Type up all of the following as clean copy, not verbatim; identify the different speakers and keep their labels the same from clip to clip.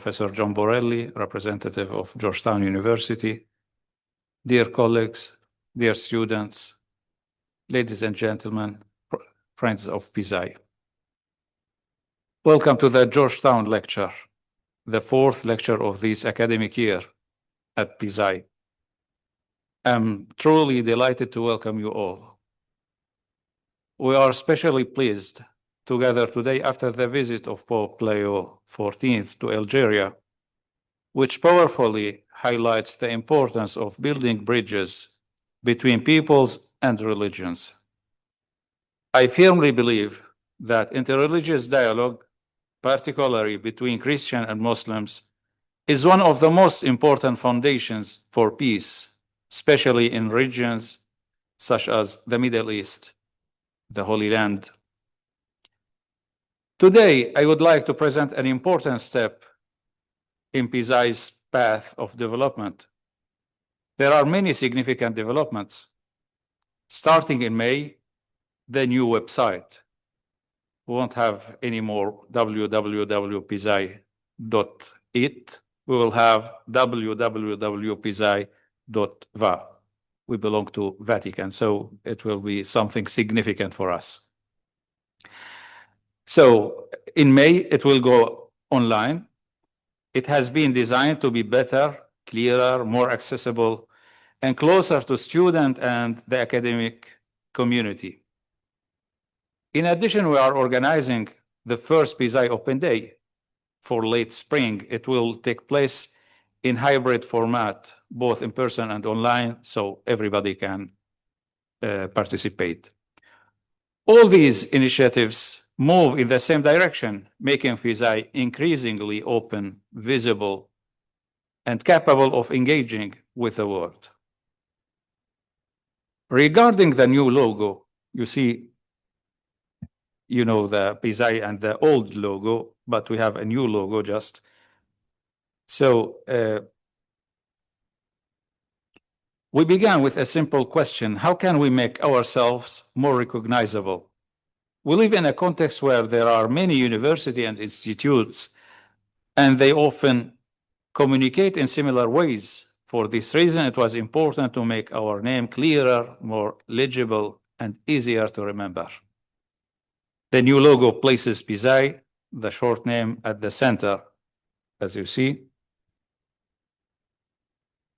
Speaker 1: Professor John Borelli, representative of Georgetown University, dear colleagues, dear students, ladies and gentlemen, friends of PISAI. Welcome to the Georgetown Lecture, the fourth lecture of this academic year at PISAI. I'm truly delighted to welcome you all. We are especially pleased to gather today after the visit of Pope Leo XIV to Algeria, which powerfully highlights the importance of building bridges between peoples and religions. I firmly believe that interreligious dialogue, particularly between Christians and Muslims, is one of the most important foundations for peace, especially in regions such as the Middle East, the Holy Land. Today, I would like to present an important step in PISAI's path of development. There are many significant developments. Starting in May, the new website. We won't have any more www.pisai.it. We will have www.pisai.va. We belong to Vatican, so it will be something significant for us. So in May, it will go online. It has been designed to be better, clearer, more accessible, and closer to student and the academic community. In addition, we are organizing the first PISAI Open Day for late spring. It will take place in hybrid format, both in person and online, so everybody can participate. All these initiatives move in the same direction, making PISAI increasingly open, visible, and capable of engaging with the world. Regarding the new logo, you see, you know, the PISAI and the old logo, but we have a new logo just. So we began with a simple question: how can we make ourselves more recognizable? We live in a context where there are many universities and institutes, and they often communicate in similar ways. For this reason, it was important to make our name clearer, more legible, and easier to remember. The new logo places PISAI, the short name, at the center, as you see.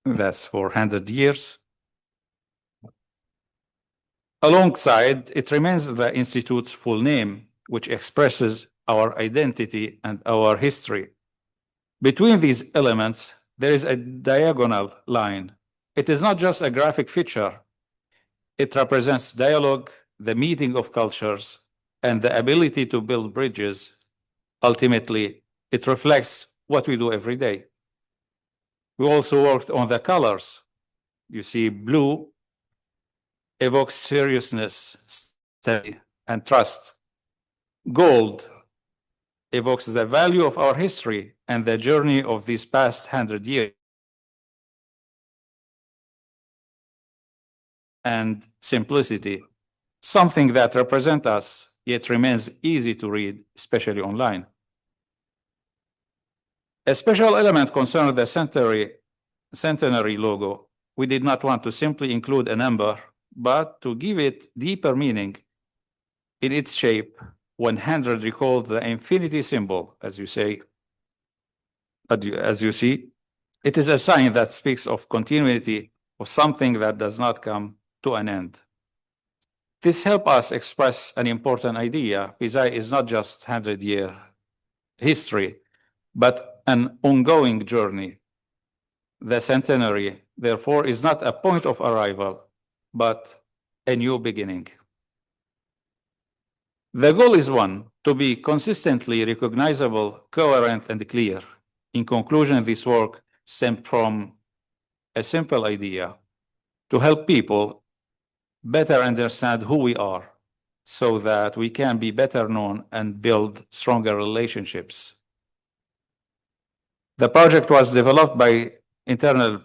Speaker 1: That's for 100 years. Alongside, it remains the Institute's full name, which expresses our identity and our history. Between these elements, there is a diagonal line. It is not just a graphic feature. It represents dialogue, the meeting of cultures, and the ability to build bridges. Ultimately, it reflects what we do every day. We also worked on the colors. You see, blue evokes seriousness, study, and trust. Gold evokes the value of our history and the journey of these past 100 years. And simplicity, something that represents us, yet remains easy to read, especially online. A special element concerns the centenary logo. We did not want to simply include a number, but to give it deeper meaning. In its shape, 100 recalled the infinity symbol, as you see. It is a sign that speaks of continuity, of something that does not come to an end. This helps us express an important idea. PISAI is not just 100-year history, but an ongoing journey. The centenary, therefore, is not a point of arrival, but a new beginning. The goal is one, to be consistently recognizable, coherent, and clear. In conclusion, this work stemmed from a simple idea: to help people better understand who we are, so that we can be better known and build stronger relationships. The project was developed by internal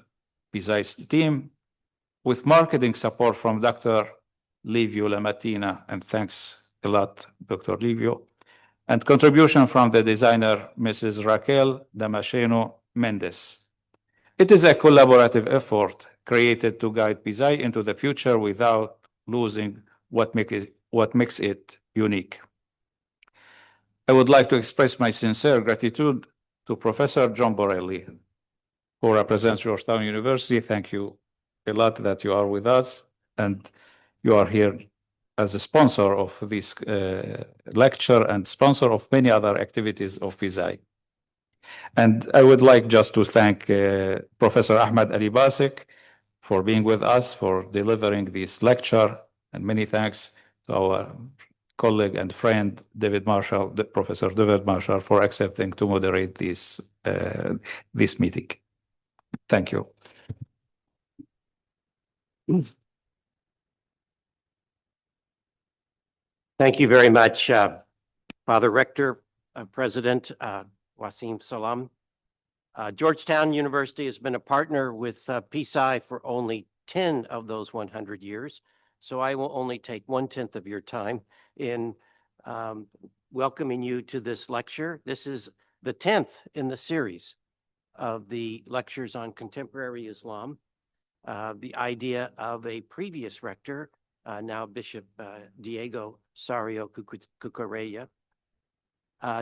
Speaker 1: PISAI team with marketing support from Dr. Livio Lamattina, and thanks a lot, Dr. Livio, and contribution from the designer, Mrs. Raquel Damasceno Mendes. It is a collaborative effort created to guide PISAI into the future without losing what makes it unique. I would like to express my sincere gratitude to Professor John Borelli, who represents Georgetown University. Thank you a lot that you are with us, and you are here as a sponsor of this lecture and sponsor of many other activities of PISAI. And I would like just to thank Professor Ahmet Alibašić for being with us, for delivering this lecture, and many thanks to our colleague and friend, David Marshall, Professor David Marshall, for accepting to moderate this meeting. Thank you.
Speaker 2: Thank you very much, Father Rector, President Wasim Salam. Georgetown University has been a partner with PISAI for only 10 of those 100 years, so I will only take 1/10 of your time in welcoming you to this lecture. This is the 10th in the series of the lectures on contemporary Islam. The idea of a previous rector, now Bishop Diego Sario Cucurella,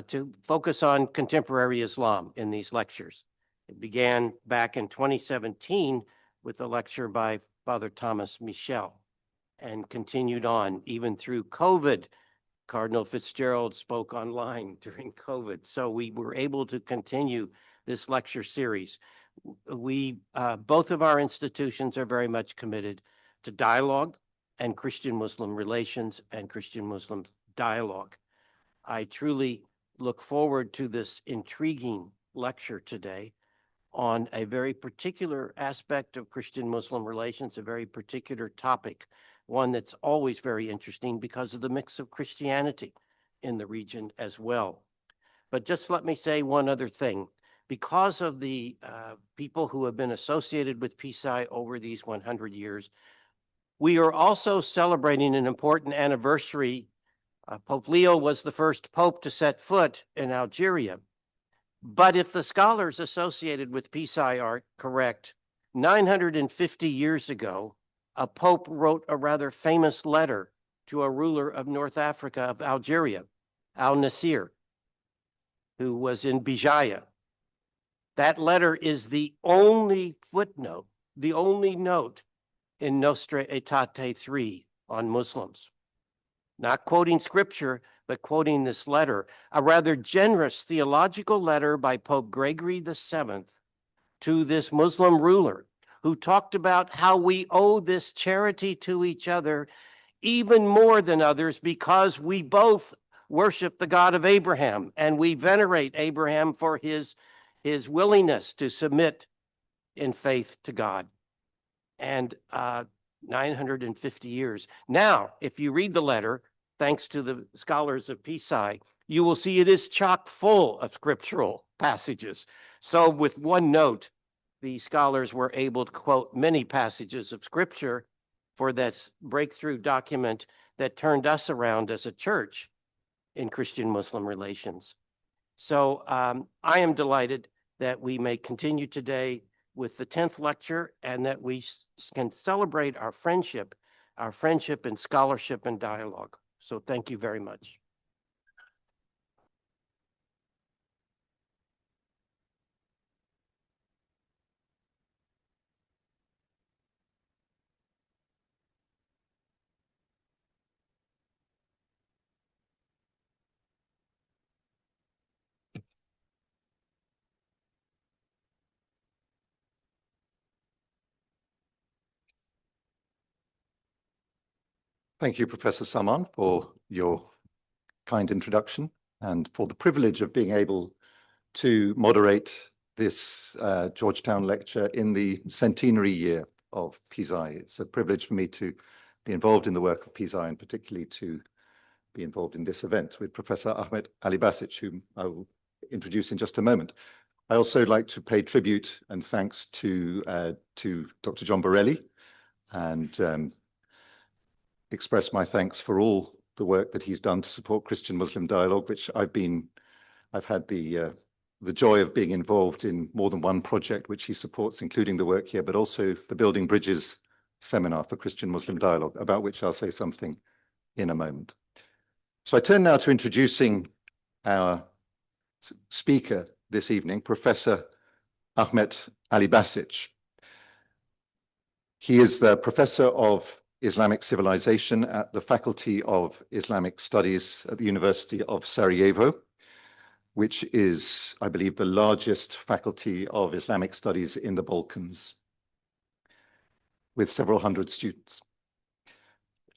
Speaker 2: to focus on contemporary Islam in these lectures. It began back in 2017 with a lecture by Father Thomas Michel and continued on even through COVID. Cardinal Fitzgerald spoke online during COVID, so we were able to continue this lecture series. We, both of our institutions are very much committed to dialogue and Christian-Muslim relations and Christian-Muslim dialogue. I truly look forward to this intriguing lecture today on a very particular aspect of Christian-Muslim relations, a very particular topic, one that's always very interesting because of the mix of Christianity in the region as well. But just let me say one other thing. Because of the people who have been associated with PISAI over these 100 years, we are also celebrating an important anniversary. Pope Leo was the first pope to set foot in Algeria. But if the scholars associated with PISAI are correct, 950 years ago, a pope wrote a rather famous letter to a ruler of North Africa, of Algeria, Al-Nasir, who was in Bijaya. That letter is the only footnote, the only note in Nostra Aetate 3 on Muslims. Not quoting scripture, but quoting this letter, a rather generous theological letter by Pope Gregory VII to this Muslim ruler, who talked about how we owe this charity to each other even more than others because we both worship the God of Abraham and we venerate Abraham for his willingness to submit in faith to God. And 950 years. Now, if you read the letter, thanks to the scholars of PISAI, you will see it is chock full of scriptural passages. So with one note, the scholars were able to quote many passages of scripture for this breakthrough document that turned us around as a church in Christian-Muslim relations. So I am delighted that we may continue today with the 10th lecture and that we can celebrate our friendship in scholarship and dialogue. So thank you very much.
Speaker 3: Thank you, Professor Saman, for your kind introduction and for the privilege of being able to moderate this Georgetown lecture in the centenary year of PISAI. It's a privilege for me to be involved in the work of PISAI and particularly to be involved in this event with Professor Ahmet Alibašić, whom I will introduce in just a moment. I also like to pay tribute and thanks to Dr. John Borelli and express my thanks for all the work that he's done to support Christian-Muslim dialogue, which I've had the joy of being involved in more than one project which he supports, including the work here, but also the Building Bridges seminar for Christian-Muslim dialogue, about which I'll say something in a moment. So I turn now to introducing our speaker this evening, Professor Ahmet Alibašić. He is the Professor of Islamic Civilization at the Faculty of Islamic Studies at the University of Sarajevo, which is, I believe, the largest faculty of Islamic studies in the Balkans, with several hundred students.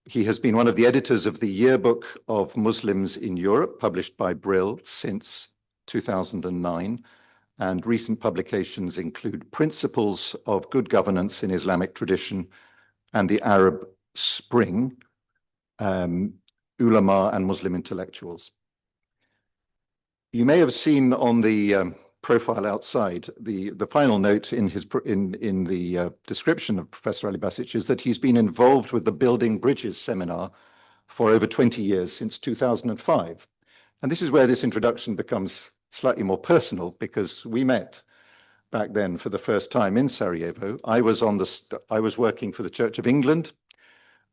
Speaker 3: He has been one of the editors of the Yearbook of Muslims in Europe, published by Brill since 2009, and recent publications include Principles of Good Governance in Islamic Tradition and the Arab Spring, Ulama and Muslim Intellectuals. You may have seen on the profile outside, the final note in the description of Professor Alibašić is that he's been involved with the Building Bridges seminar for over 20 years, since 2005. And this is where this introduction becomes slightly more personal, because we met back then for the first time in Sarajevo. I was working for the Church of England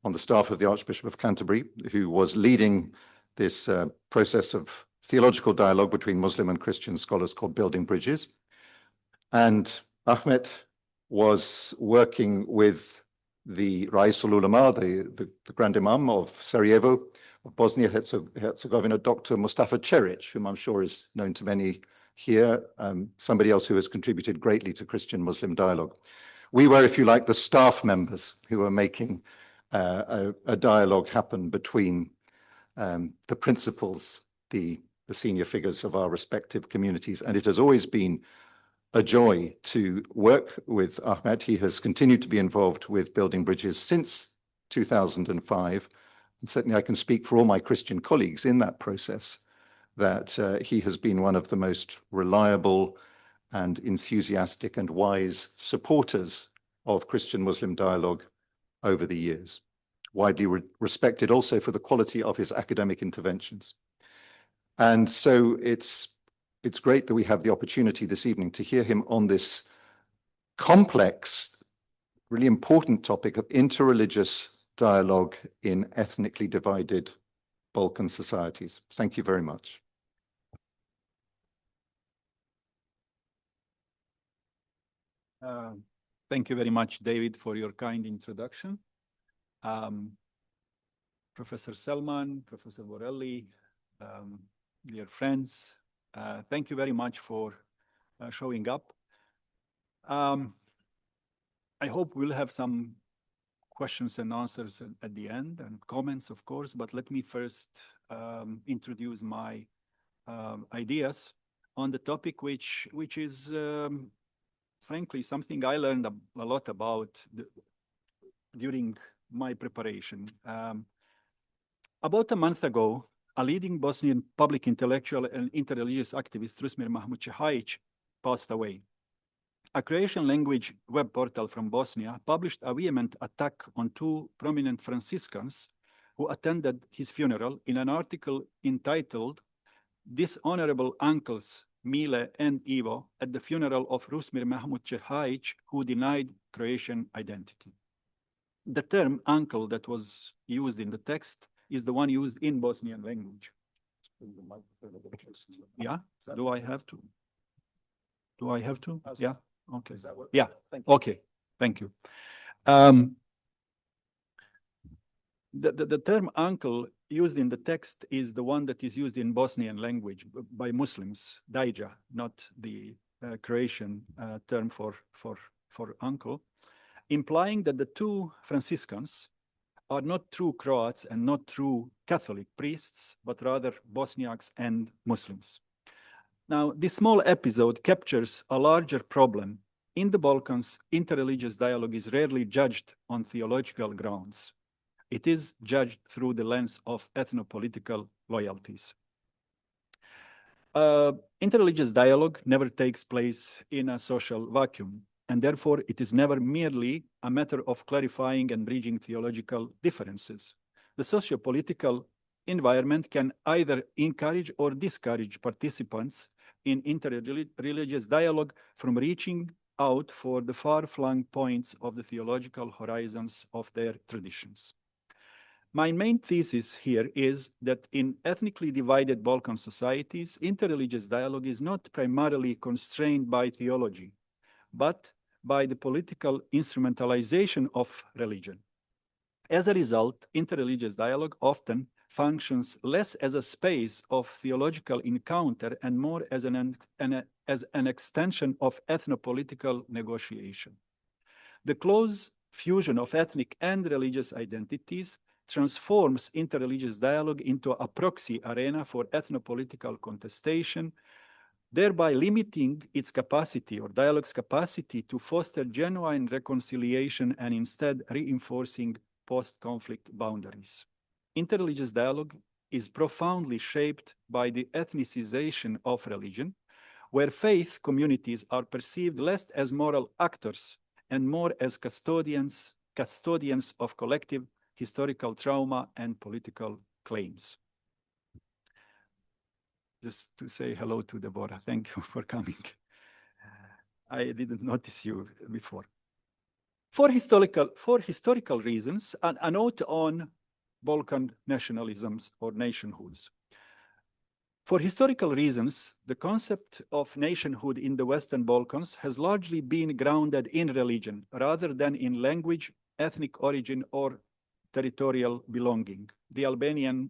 Speaker 3: on the staff of the Archbishop of Canterbury, who was leading this process of theological dialogue between Muslim and Christian scholars called Building Bridges. And Ahmet was working with the Raisul Ulama, the Grand Imam of Sarajevo, of Bosnia-Herzegovina, Dr. Mustafa Čerić, whom I'm sure is known to many here, somebody else who has contributed greatly to Christian-Muslim dialogue. We were, if you like, the staff members who were making a dialogue happen between the principals, the senior figures of our respective communities. And it has always been a joy to work with Ahmet. He has continued to be involved with Building Bridges since 2005. And certainly I can speak for all my Christian colleagues in that process that he has been one of the most reliable and enthusiastic and wise supporters of Christian-Muslim dialogue over the years. Widely respected also for the quality of his academic interventions. And so it's great that we have the opportunity this evening to hear him on this complex, really important topic of interreligious dialogue in ethnically divided Balkan societies. Thank you very much.
Speaker 4: Thank you very much, David, for your kind introduction. Professor Selman, Professor Borelli, dear friends, thank you very much for showing up. I hope we'll have some questions and answers at the end, and comments, of course, but let me first introduce my ideas on the topic, which is frankly something I learned a lot about during my preparation. About a month ago, a leading Bosnian public intellectual and interreligious activist, Rusmir Mahmudšehajić, passed away. A Croatian language web portal from Bosnia published a vehement attack on two prominent Franciscans who attended his funeral in an article entitled "Dishonorable Uncles Mile and Ivo at the funeral of Rusmir Mahmudšehajić, who denied Croatian identity." The term uncle that was used in the text is the one used in Bosnian language. Yeah, do I have to? Do I have to? Yeah, okay. Yeah, okay, thank you. The term uncle used in the text is the one that is used in Bosnian language by Muslims, daija, not the Croatian term for uncle, implying that the two Franciscans are not true Croats and not true Catholic priests, but rather Bosniaks and Muslims. Now, this small episode captures a larger problem. In the Balkans, interreligious dialogue is rarely judged on theological grounds. It is judged through the lens of ethnopolitical loyalties. Interreligious dialogue never takes place in a social vacuum, and therefore it is never merely a matter of clarifying and bridging theological differences. The socio-political environment can either encourage or discourage participants in interreligious dialogue from reaching out for the far-flung points of the theological horizons of their traditions. My main thesis here is that in ethnically divided Balkan societies, interreligious dialogue is not primarily constrained by theology, but by the political instrumentalization of religion. As a result, interreligious dialogue often functions less as a space of theological encounter and more as an extension of ethnopolitical negotiation. The close fusion of ethnic and religious identities transforms interreligious dialogue into a proxy arena for ethnopolitical contestation, thereby limiting its capacity or dialogue's capacity to foster genuine reconciliation and instead reinforcing post-conflict boundaries. Interreligious dialogue is profoundly shaped by the ethnicization of religion, where faith communities are perceived less as moral actors and more as custodians of collective historical trauma and political claims. Just to say hello to Deborah. Thank you for coming. I didn't notice you before. For historical reasons, a note on Balkan nationalisms or nationhoods. For historical reasons, the concept of nationhood in the Western Balkans has largely been grounded in religion rather than in language, ethnic origin, or territorial belonging, the Albanian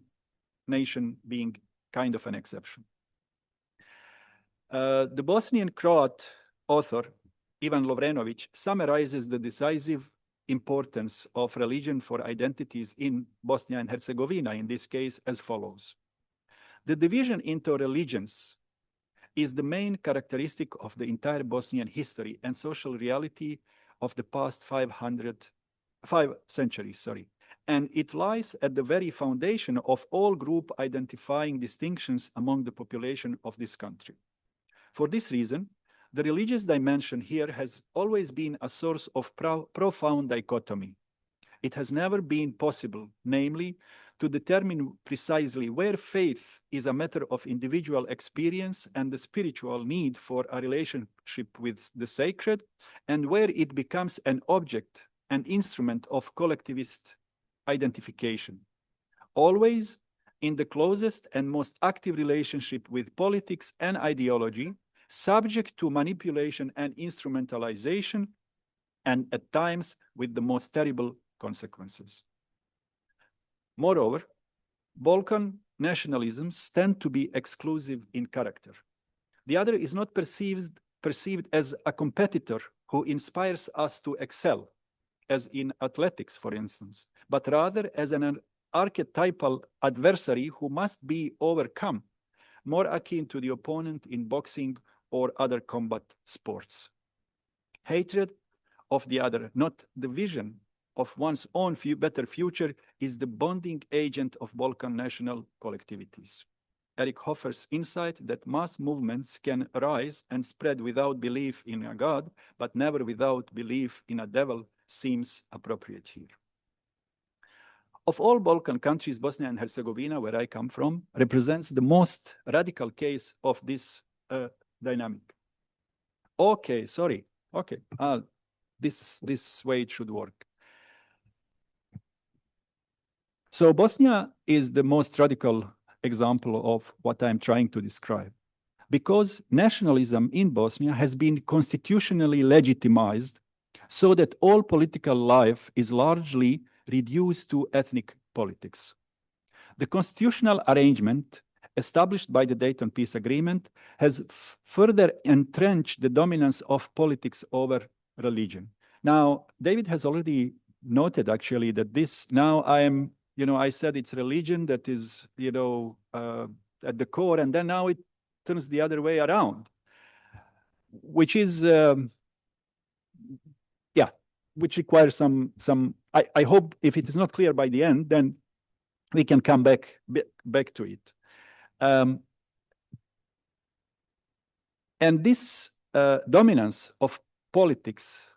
Speaker 4: nation being kind of an exception. The Bosnian Croat author, Ivan Lovrenović, summarizes the decisive importance of religion for identities in Bosnia and Herzegovina, in this case, as follows. The division into religions is the main characteristic of the entire Bosnian history and social reality of the past 5 centuries, and it lies at the very foundation of all group identifying distinctions among the population of this country. For this reason, the religious dimension here has always been a source of profound dichotomy. It has never been possible, namely, to determine precisely where faith is a matter of individual experience and the spiritual need for a relationship with the sacred, and where it becomes an object, an instrument of collectivist identification. Always in the closest and most active relationship with politics and ideology, subject to manipulation and instrumentalization, and at times with the most terrible consequences. Moreover, Balkan nationalisms tend to be exclusive in character. The other is not perceived as a competitor who inspires us to excel, as in athletics, for instance, but rather as an archetypal adversary who must be overcome, more akin to the opponent in boxing or other combat sports. Hatred of the other, not the vision of one's own better future, is the bonding agent of Balkan national collectivities. Eric Hoffer's insight that mass movements can arise and spread without belief in a God, but never without belief in a devil, seems appropriate here. Of all Balkan countries, Bosnia and Herzegovina, where I come from, represents the most radical case of this dynamic. Okay, sorry. Okay, this way it should work. So Bosnia is the most radical example of what I'm trying to describe, because nationalism in Bosnia has been constitutionally legitimized so that all political life is largely reduced to ethnic politics. The constitutional arrangement established by the Dayton Peace Agreement has further entrenched the dominance of politics over religion. Now, David has already noted actually that this, now I said it's religion that is, at the core, and then now it turns the other way around, which is, which requires some. I hope if it is not clear by the end, then we can come back to it. And this dominance of politics,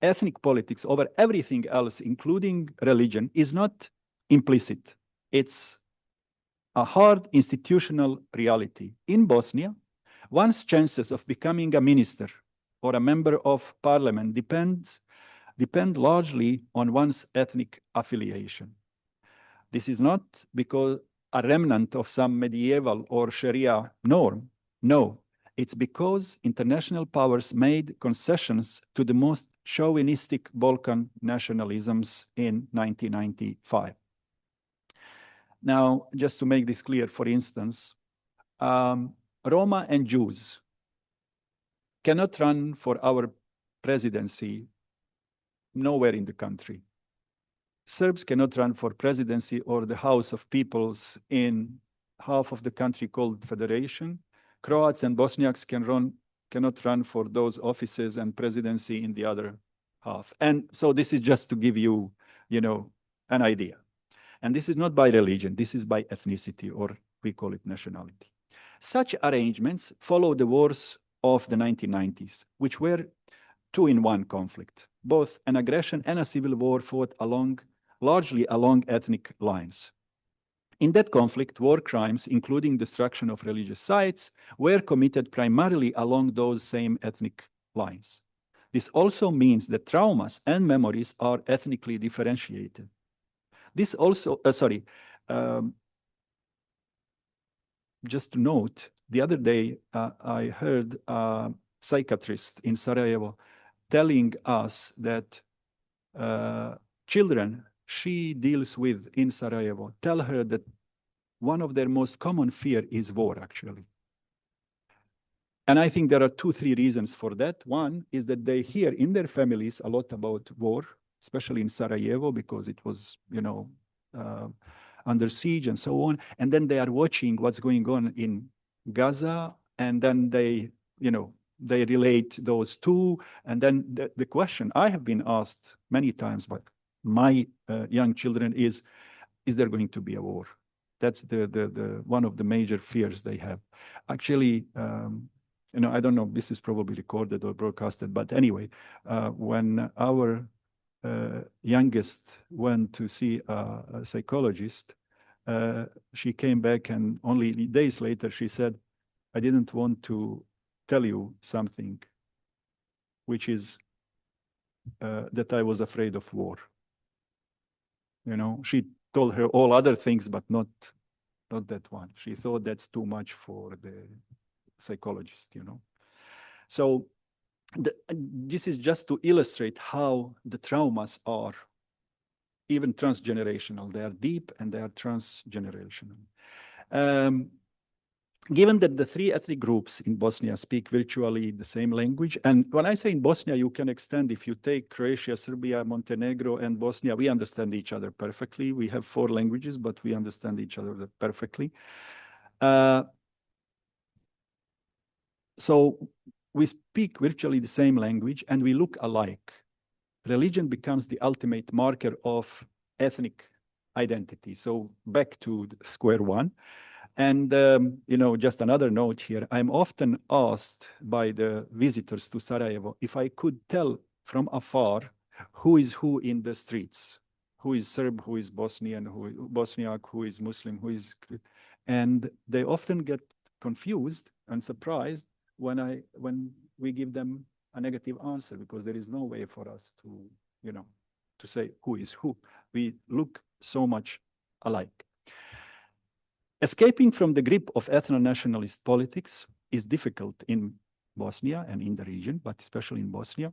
Speaker 4: ethnic politics over everything else, including religion, is not implicit. It's a hard institutional reality. In Bosnia, one's chances of becoming a minister or a member of parliament depend largely on one's ethnic affiliation. This is not because a remnant of some medieval or Sharia norm. No, it's because international powers made concessions to the most chauvinistic Balkan nationalisms in 1995. Now, just to make this clear, for instance, Roma and Jews cannot run for our presidency nowhere in the country. Serbs cannot run for presidency or the House of Peoples in half of the country called Federation. Croats and Bosniaks cannot run for those offices and presidency in the other half. And so this is just to give you, an idea. And this is not by religion, this is by ethnicity, or we call it nationality. Such arrangements follow the wars of the 1990s, which were two-in-one conflict, both an aggression and a civil war fought largely along ethnic lines. In that conflict, war crimes, including destruction of religious sites, were committed primarily along those same ethnic lines. This also means that traumas and memories are ethnically differentiated. This also, just to note, the other day I heard a psychiatrist in Sarajevo telling us that children she deals with in Sarajevo tell her that one of their most common fear is war, actually. And I think there are 2-3 reasons for that. One is that they hear in their families a lot about war, especially in Sarajevo, because it was, under siege and so on. And then they are watching what's going on in Gaza, and then they relate those two. And then the question I have been asked many times by my young children is there going to be a war? That's the one of the major fears they have. Actually, I don't know, this is probably recorded or broadcasted, but anyway, when our youngest went to see a psychologist, she came back and only days later she said, I didn't want to tell you something, which is that I was afraid of war. She told her all other things, but not that one. She thought that's too much for the psychologist, So this is just to illustrate how the traumas are even transgenerational. They are deep and they are transgenerational. Given that the 3 ethnic groups in Bosnia speak virtually the same language, and when I say in Bosnia, you can extend, if you take Croatia, Serbia, Montenegro, and Bosnia, we understand each other perfectly. We have 4 languages, but we understand each other perfectly. So we speak virtually the same language and we look alike. Religion becomes the ultimate marker of ethnic identity. So back to square one. And, just another note here, I'm often asked by the visitors to Sarajevo if I could tell from afar who is who in the streets, who is Serb, who is Bosnian, who is Bosniak, who is Muslim, who is... And they often get confused and surprised when we give them a negative answer, because there is no way for us to, to say who is who. We look so much alike. Escaping from the grip of ethno-nationalist politics is difficult in Bosnia and in the region, but especially in Bosnia,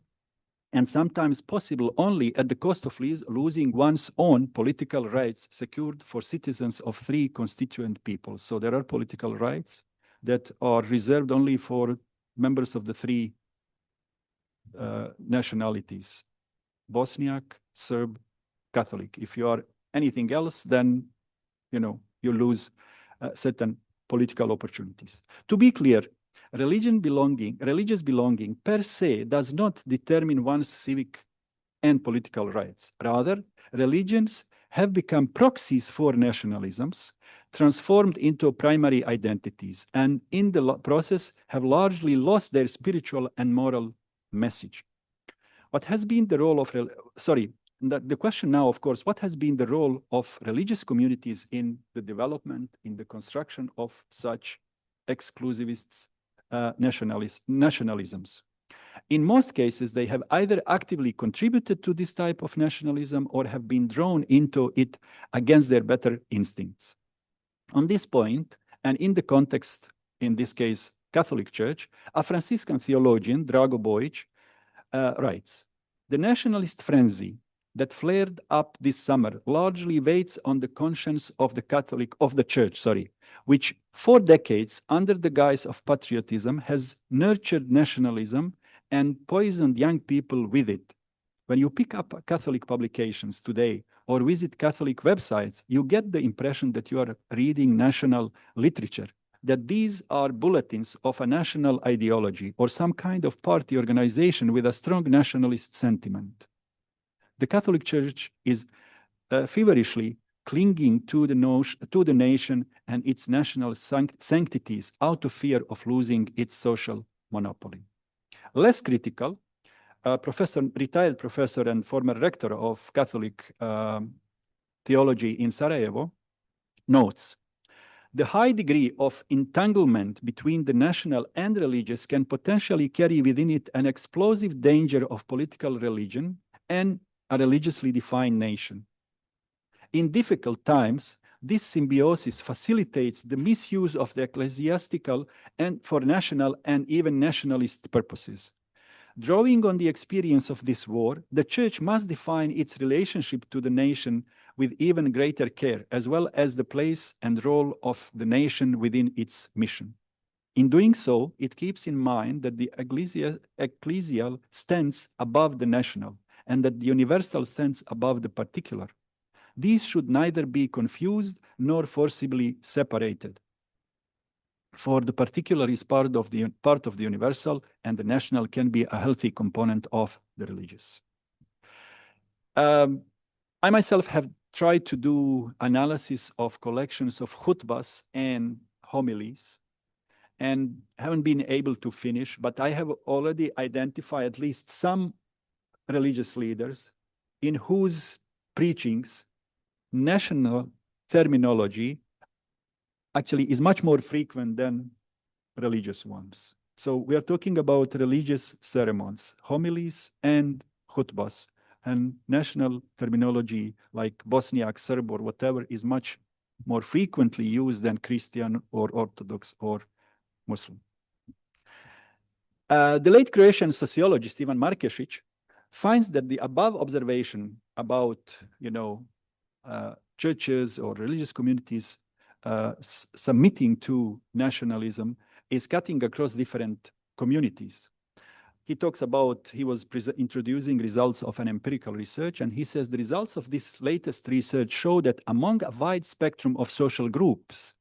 Speaker 4: and sometimes possible only at the cost of losing one's own political rights secured for citizens of 3 constituent peoples. So there are political rights that are reserved only for members of the 3 nationalities: Bosniak, Serb, Catholic. If you are anything else, then you lose certain political opportunities. To be clear, religious belonging per se does not determine one's civic and political rights. Rather, religions have become proxies for nationalisms, transformed into primary identities, and in the process have largely lost their spiritual and moral message. What has been the role of the question now, of course, what has been the role of religious communities in the development, in the construction of such exclusivist nationalisms? In most cases, they have either actively contributed to this type of nationalism or have been drawn into it against their better instincts. On this point, and in the context, in this case, Catholic Church, a Franciscan theologian, Drago Bojic, writes, "The nationalist frenzy that flared up this summer largely weighs on the conscience of the Church, which for decades, under the guise of patriotism, has nurtured nationalism and poisoned young people with it. When you pick up Catholic publications today or visit Catholic websites, you get the impression that you are reading national literature, that these are bulletins of a national ideology or some kind of party organization with a strong nationalist sentiment. The Catholic Church is feverishly clinging to the nation and its national sanctities out of fear of losing its social monopoly." Less critical, retired professor and former rector of Catholic theology in Sarajevo, notes, "The high degree of entanglement between the national and religious can potentially carry within it an explosive danger of political religion and a religiously defined nation. In difficult times, this symbiosis facilitates the misuse of the ecclesiastical and for national and even nationalist purposes. Drawing on the experience of this war, the Church must define its relationship to the nation with even greater care, as well as the place and role of the nation within its mission. In doing so, it keeps in mind that the ecclesial stands above the national, and that the universal stands above the particular. These should neither be confused nor forcibly separated. For the particular is part of the universal, and the national can be a healthy component of the religious." I myself have tried to do analysis of collections of khutbahs and homilies, and haven't been able to finish, but I have already identified at least some religious leaders in whose preachings national terminology actually is much more frequent than religious ones. So we are talking about religious ceremonies, homilies and khutbahs, and national terminology like Bosniak, Serb, or whatever is much more frequently used than Christian or Orthodox or Muslim. The late Croatian sociologist Ivan Markešić finds that the above observation about, churches or religious communities submitting to nationalism is cutting across different communities. He talks about, he was introducing results of an empirical research, and he says the results of this latest research show that among a wide spectrum of social groups,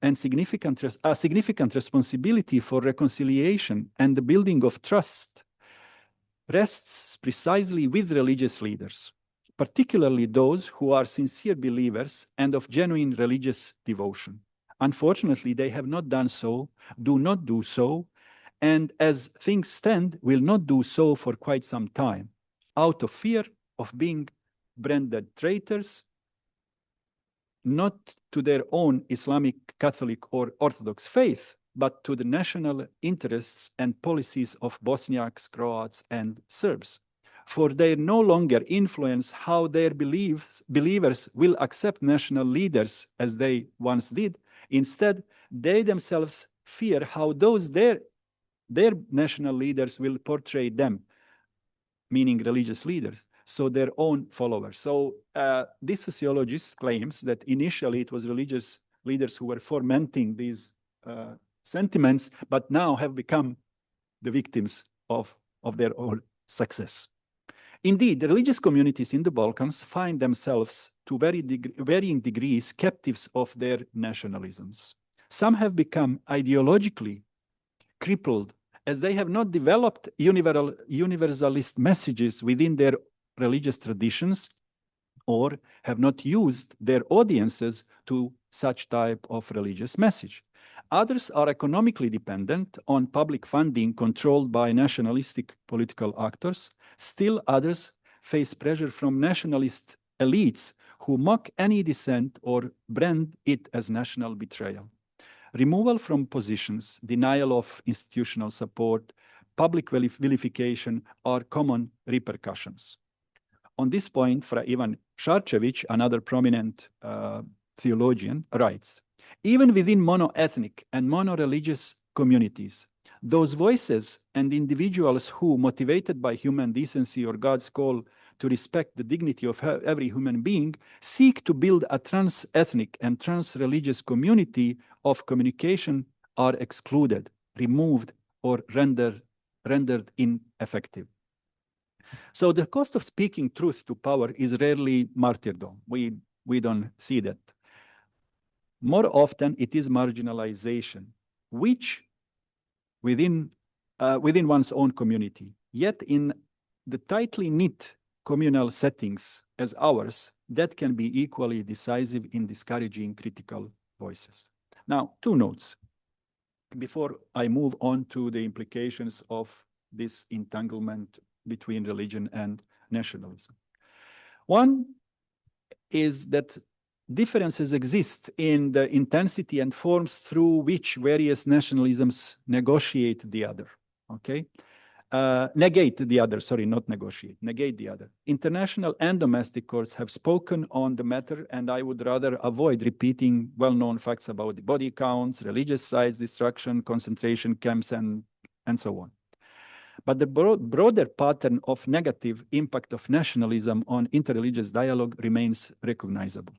Speaker 4: and significant responsibility for reconciliation and the building of trust rests precisely with religious leaders, particularly those who are sincere believers and of genuine religious devotion. Unfortunately, they have not done so, do not do so, and as things stand, will not do so for quite some time, out of fear of being branded traitors, not to their own Islamic, Catholic, or Orthodox faith, but to the national interests and policies of Bosniaks, Croats, and Serbs. For they no longer influence how their believers will accept national leaders as they once did. Instead, they themselves fear how their national leaders will portray them, meaning religious leaders, so their own followers. So this sociologist claims that initially it was religious leaders who were fomenting these sentiments, but now have become the victims of their own success. Indeed, the religious communities in the Balkans find themselves to varying degrees captives of their nationalisms. Some have become ideologically crippled as they have not developed universalist messages within their religious traditions, or have not used their audiences to such type of religious message. Others are economically dependent on public funding controlled by nationalistic political actors. Still others face pressure from nationalist elites who mock any dissent or brand it as national betrayal. Removal from positions, denial of institutional support, public vilification are common repercussions. On this point, Fra Ivan Šarčević, another prominent theologian, writes, even within mono-ethnic and mono-religious communities, those voices and individuals who, motivated by human decency or God's call to respect the dignity of every human being, seek to build a trans-ethnic and trans-religious community of communication are excluded, removed, or rendered ineffective. So the cost of speaking truth to power is rarely martyrdom. We don't see that. More often, it is marginalization, which within one's own community. Yet in the tightly knit communal settings as ours, that can be equally decisive in discouraging critical voices. Now, two notes before I move on to the implications of this entanglement between religion and nationalism. One is that differences exist in the intensity and forms through which various nationalisms negotiate the other, okay? Negate the other, sorry, not negotiate, negate the other. International and domestic courts have spoken on the matter, and I would rather avoid repeating well-known facts about the body counts, religious sites, destruction, concentration camps, and so on. But the broader pattern of negative impact of nationalism on interreligious dialogue remains recognizable.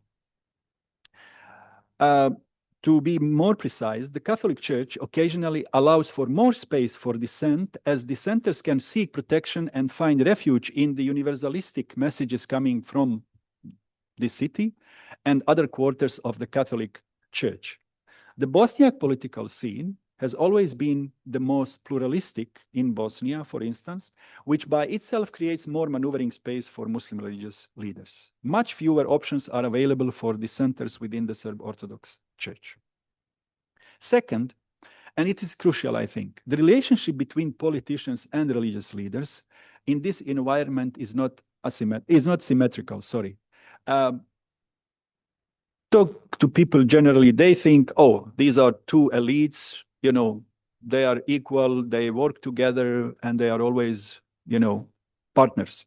Speaker 4: To be more precise, the Catholic Church occasionally allows for more space for dissent, as dissenters can seek protection and find refuge in the universalistic messages coming from this city and other quarters of the Catholic Church. The Bosniak political scene has always been the most pluralistic in Bosnia, for instance, which by itself creates more maneuvering space for Muslim religious leaders. Much fewer options are available for dissenters within the Serb Orthodox Church. Second, and it is crucial, I think, the relationship between politicians and religious leaders in this environment is not symmetrical, sorry. Talk to people generally, they think, oh, these are two elites, you know, they are equal, they work together, and they are always, you know, partners.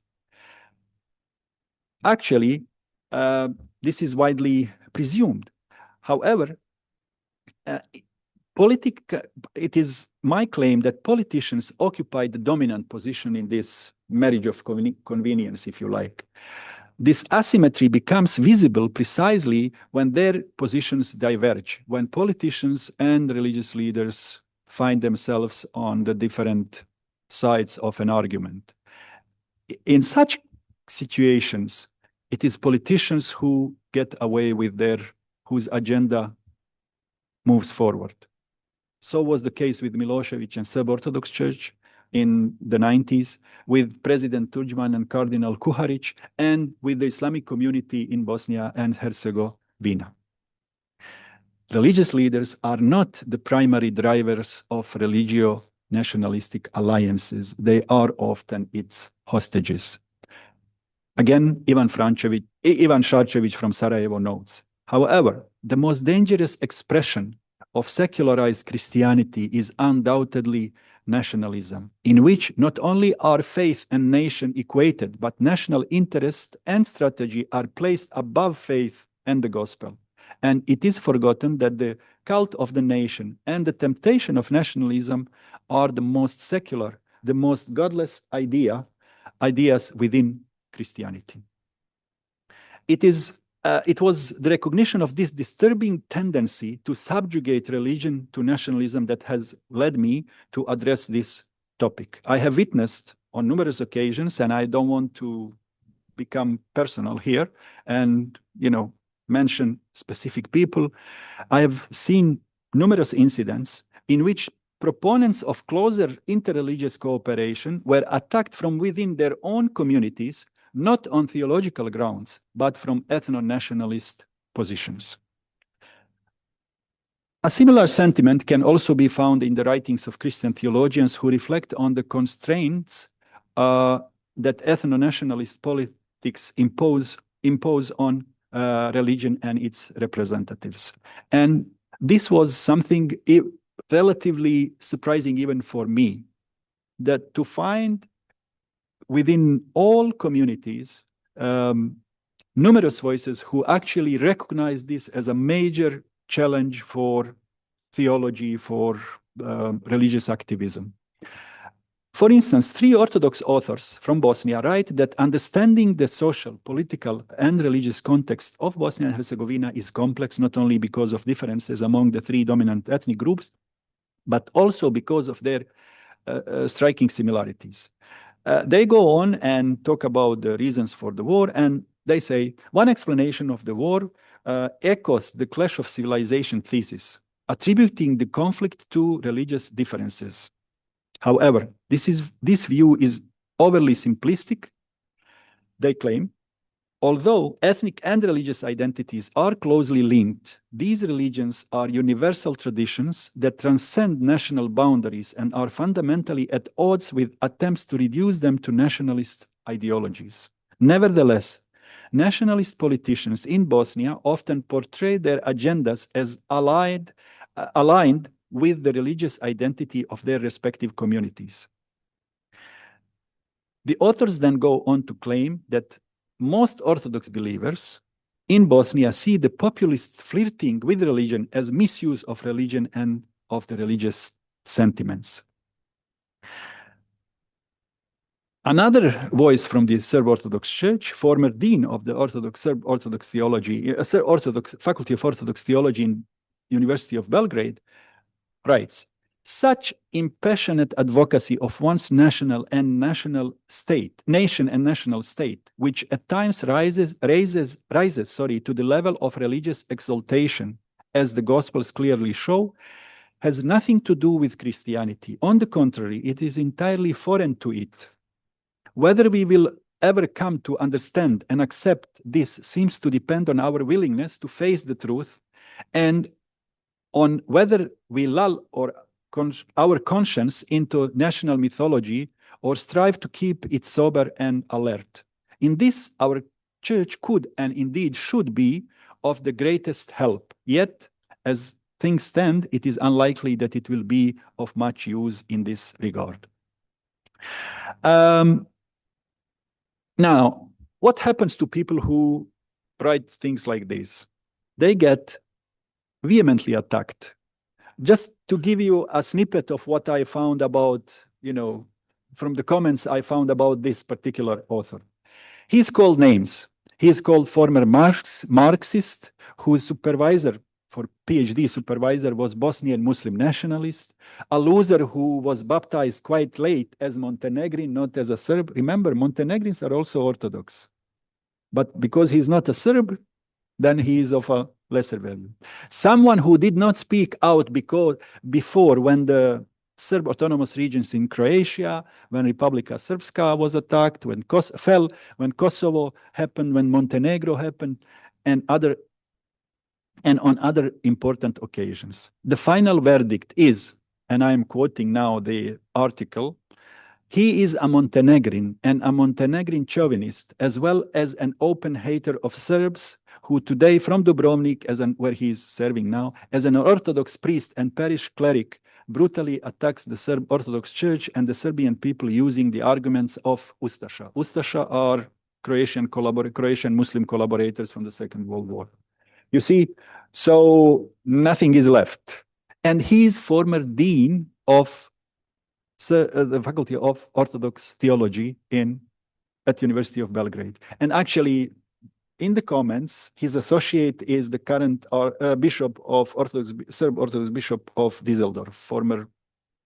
Speaker 4: Actually, this is widely presumed. However, it is my claim that politicians occupy the dominant position in this marriage of convenience, if you like. This asymmetry becomes visible precisely when their positions diverge, when politicians and religious leaders find themselves on the different sides of an argument. In such situations, it is politicians who get away with whose agenda moves forward. So was the case with Milosevic and Serb Orthodox Church in the 90s, with President Tudjman and Cardinal Kuharic, and with the Islamic community in Bosnia and Herzegovina. Religious leaders are not the primary drivers of religio-nationalistic alliances. They are often its hostages. Again, Ivan Šarčević from Sarajevo notes, however, the most dangerous expression of secularized Christianity is undoubtedly nationalism, in which not only are faith and nation equated, but national interest and strategy are placed above faith and the gospel. And it is forgotten that the cult of the nation and the temptation of nationalism are the most secular, the most godless ideas within Christianity. It was the recognition of this disturbing tendency to subjugate religion to nationalism that has led me to address this topic. I have witnessed on numerous occasions, and I don't want to become personal here and, you know, mention specific people. I have seen numerous incidents in which proponents of closer interreligious cooperation were attacked from within their own communities, not on theological grounds, but from ethno-nationalist positions. A similar sentiment can also be found in the writings of Christian theologians who reflect on the constraints that ethno-nationalist politics impose on religion and its representatives. And this was something relatively surprising even for me, that to find within all communities numerous voices who actually recognize this as a major challenge for theology, for religious activism. For instance, 3 Orthodox authors from Bosnia write that understanding the social, political, and religious context of Bosnia and Herzegovina is complex, not only because of differences among the 3 dominant ethnic groups, but also because of their striking similarities. They go on and talk about the reasons for the war, and they say, one explanation of the war echoes the clash of civilization thesis, attributing the conflict to religious differences. However, this view is overly simplistic, they claim. Although ethnic and religious identities are closely linked, these religions are universal traditions that transcend national boundaries and are fundamentally at odds with attempts to reduce them to nationalist ideologies. Nevertheless, nationalist politicians in Bosnia often portray their agendas as aligned with the religious identity of their respective communities. The authors then go on to claim that most Orthodox believers in Bosnia see the populists flirting with religion as misuse of religion and of the religious sentiments. Another voice from the Serb Orthodox Church, former dean of the Serb Orthodox Theology, Faculty of Orthodox Theology in University of Belgrade, writes, such impassionate advocacy of one's nation and national state, which at times rises to the level of religious exaltation, as the Gospels clearly show, has nothing to do with Christianity. On the contrary, it is entirely foreign to it. Whether we will ever come to understand and accept this seems to depend on our willingness to face the truth and on whether we lull our conscience into national mythology or strive to keep it sober and alert. In this, our church could and indeed should be of the greatest help. Yet, as things stand, it is unlikely that it will be of much use in this regard. Now, what happens to people who write things like this? They get vehemently attacked. Just to give you a snippet of what I found about, from the comments I found about this particular author. He's called names. He's called former Marxist, whose supervisor, for PhD supervisor, was Bosnian Muslim nationalist, a loser who was baptized quite late as Montenegrin, not as a Serb. Remember, Montenegrins are also Orthodox. But because he's not a Serb, then he is of a lesser value. Someone who did not speak out before when the Serb autonomous regions in Croatia, when Republika Srpska was attacked, when Kosovo happened, when Montenegro happened, and on other important occasions. The final verdict is, and I am quoting now the article, he is a Montenegrin and a Montenegrin chauvinist, as well as an open hater of Serbs, who today from Dubrovnik, where he is serving now, as an Orthodox priest and parish cleric, brutally attacks the Serb Orthodox Church and the Serbian people using the arguments of Ustaša. Ustaša are Croatian Muslim collaborators from the Second World War. You see, so nothing is left. And he is former dean of the Faculty of Orthodox Theology at University of Belgrade. And actually, in the comments, his associate is the current bishop of Serb Orthodox Bishop of Düsseldorf, former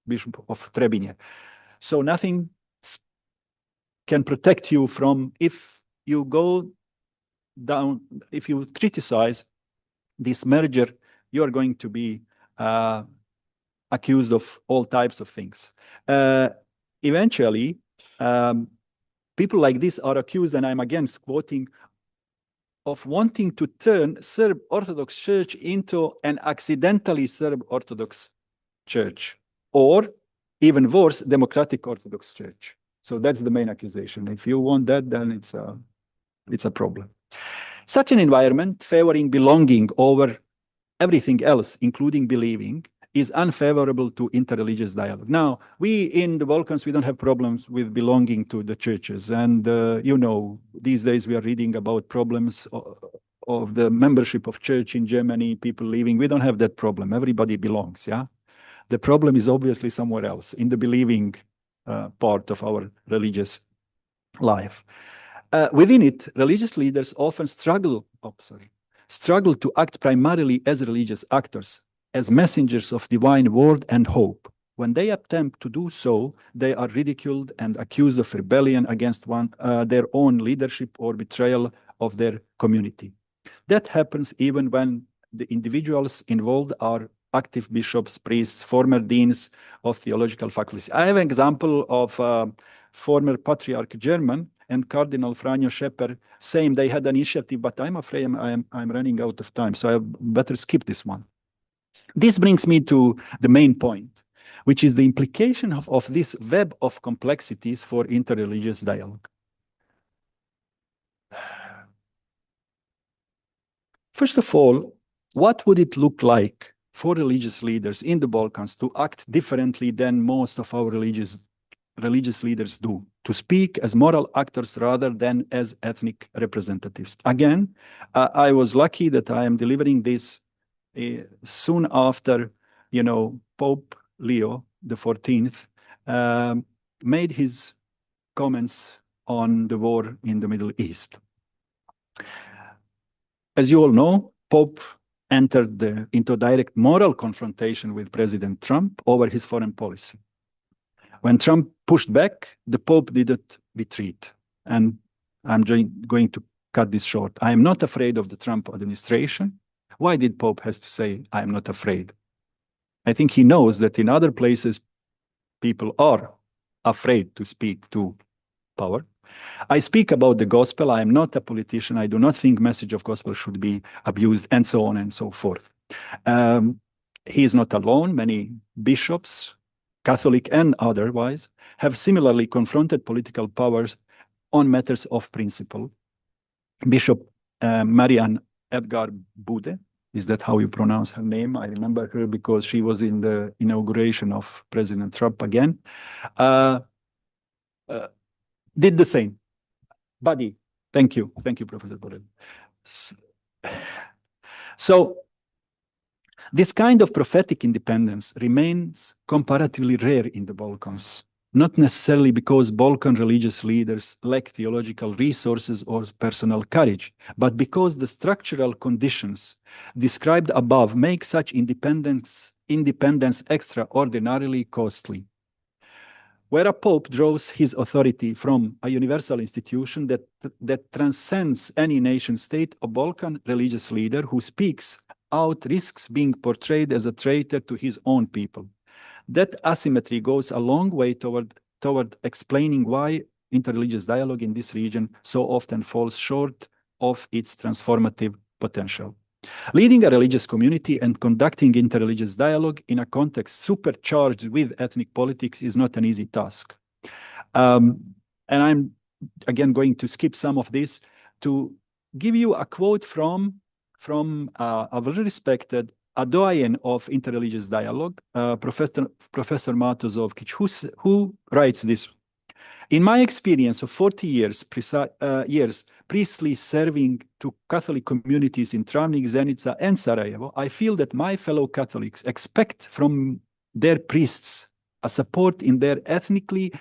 Speaker 4: bishop of Trebinje. So nothing can protect you from, if you go down, if you criticize this merger, you are going to be accused of all types of things. Eventually, people like this are accused, and I'm again quoting, of wanting to turn Serb Orthodox Church into an accidentally Serb Orthodox Church, or even worse, Democratic Orthodox Church. So that's the main accusation. If you want that, then it's a problem. Such an environment favoring belonging over everything else, including believing, is unfavorable to interreligious dialogue. Now, we in the Balkans, we don't have problems with belonging to the churches. And, you know, these days we are reading about problems of the membership of church in Germany, people leaving. We don't have that problem. Everybody belongs, yeah? The problem is obviously somewhere else, in the believing part of our religious life. Within it, religious leaders often struggle to act primarily as religious actors, as messengers of divine word and hope. When they attempt to do so, they are ridiculed and accused of rebellion against their own leadership or betrayal of their community. That happens even when the individuals involved are active bishops, priests, former deans of theological faculties. I have an example of former Patriarch German and Cardinal Franjo Šeper saying they had an initiative, but I'm afraid I'm running out of time, so I better skip this one. This brings me to the main point, which is the implication of this web of complexities for interreligious dialogue. First of all, what would it look like for religious leaders in the Balkans to act differently than most of our religious leaders do, to speak as moral actors rather than as ethnic representatives? Again, I was lucky that I am delivering this soon after, you know, Pope Leo XIV made his comments on the war in the Middle East. As you all know, Pope entered into direct moral confrontation with President Trump over his foreign policy. When Trump pushed back, the Pope didn't retreat. And I'm going to cut this short. I am not afraid of the Trump administration. Why did Pope has to say, I am not afraid? I think he knows that in other places, people are afraid to speak to power. I speak about the gospel. I am not a politician. I do not think message of gospel should be abused, and so on and so forth. He is not alone. Many bishops, Catholic and otherwise, have similarly confronted political powers on matters of principle. Bishop Marianne Edgar Bude, is that how you pronounce her name? I remember her because she was in the inauguration of President Trump again. Did the same. Buddy, thank you, Professor Borrell. So, this kind of prophetic independence remains comparatively rare in the Balkans, not necessarily because Balkan religious leaders lack theological resources or personal courage, but because the structural conditions described above make such independence extraordinarily costly. Where a pope draws his authority from a universal institution that transcends any nation state, a Balkan religious leader who speaks out risks being portrayed as a traitor to his own people. That asymmetry goes a long way toward explaining why interreligious dialogue in this region so often falls short of its transformative potential. Leading a religious community and conducting interreligious dialogue in a context supercharged with ethnic politics is not an easy task. And I'm, again, going to skip some of this to give you a quote from a very respected doyen of interreligious dialogue, Professor Mato Zovkic, who writes this. In my experience of 40 years priestly serving to Catholic communities in Travnik, Zenica, and Sarajevo, I feel that my fellow Catholics expect from their priests a support in their ethnicity,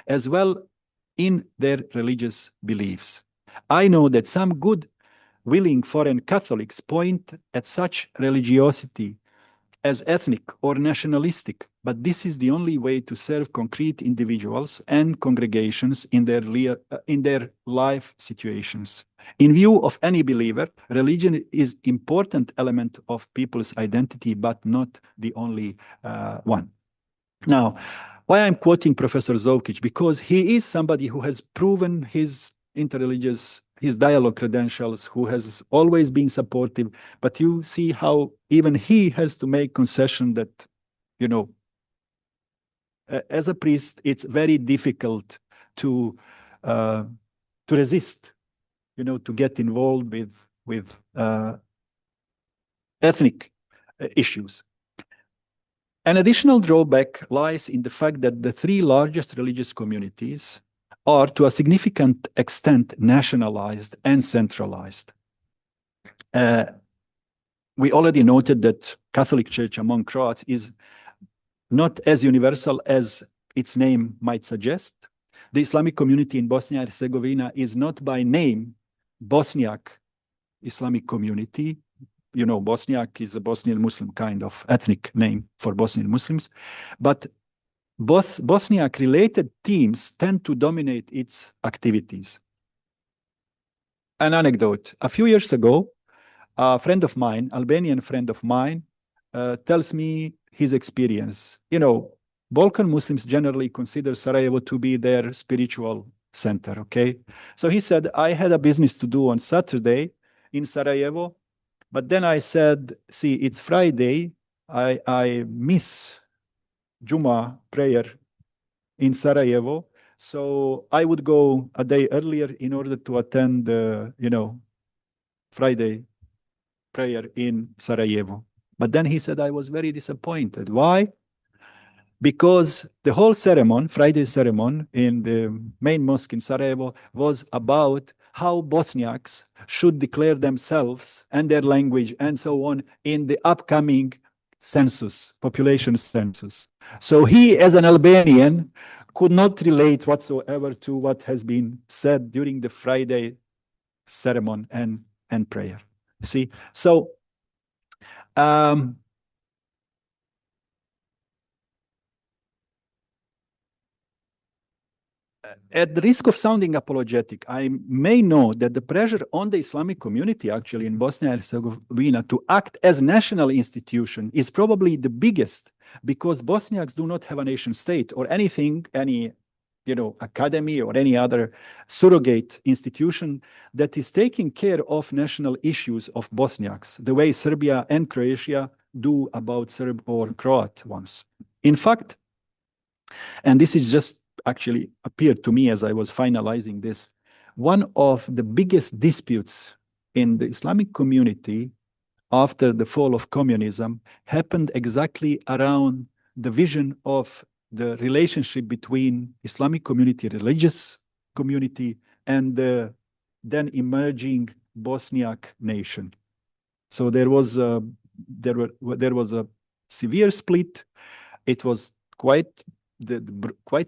Speaker 4: as well in their religious beliefs. I know that some good, willing foreign Catholics point at such religiosity as ethnic or nationalistic, but this is the only way to serve concrete individuals and congregations in their life situations. In view of any believer, religion is an important element of people's identity, but not the only one. Now, why I'm quoting Professor Zovkic? Because he is somebody who has proven his dialogue credentials, who has always been supportive, but you see how even he has to make concession that, you know, as a priest, it's very difficult to resist, to get involved with ethnic issues. An additional drawback lies in the fact that the three largest religious communities are to a significant extent nationalized and centralized. We already noted that Catholic Church among Croats is not as universal as its name might suggest. The Islamic community in Bosnia and Herzegovina is not by name Bosniak Islamic community. Bosniak is a Bosnian Muslim kind of ethnic name for Bosnian Muslims, but both Bosniak-related themes tend to dominate its activities. An anecdote: a few years ago, a friend of mine, Albanian friend of mine, tells me his experience. Balkan Muslims generally consider Sarajevo to be their spiritual center, okay? So he said, I had a business to do on Saturday in Sarajevo, but then I said, see, it's Friday, I miss Juma prayer in Sarajevo, so I would go a day earlier in order to attend Friday prayer in Sarajevo. But then he said, I was very disappointed. Why? Because the whole ceremony, Friday ceremony in the main mosque in Sarajevo, was about how Bosniaks should declare themselves and their language and so on in the upcoming census, population census. So he, as an Albanian, could not relate whatsoever to what has been said during the Friday ceremony and prayer. See, so at the risk of sounding apologetic, I may note that the pressure on the Islamic community actually in Bosnia and Herzegovina to act as national institution is probably the biggest, because Bosniaks do not have a nation state or anything, any academy or any other surrogate institution that is taking care of national issues of Bosniaks, the way Serbia and Croatia do about Serb or Croat ones. In fact, and this is just actually appeared to me as I was finalizing this, one of the biggest disputes in the Islamic community after the fall of communism happened exactly around the vision of the relationship between Islamic community, religious community, and the then emerging Bosniak nation. So there was a severe split. It was quite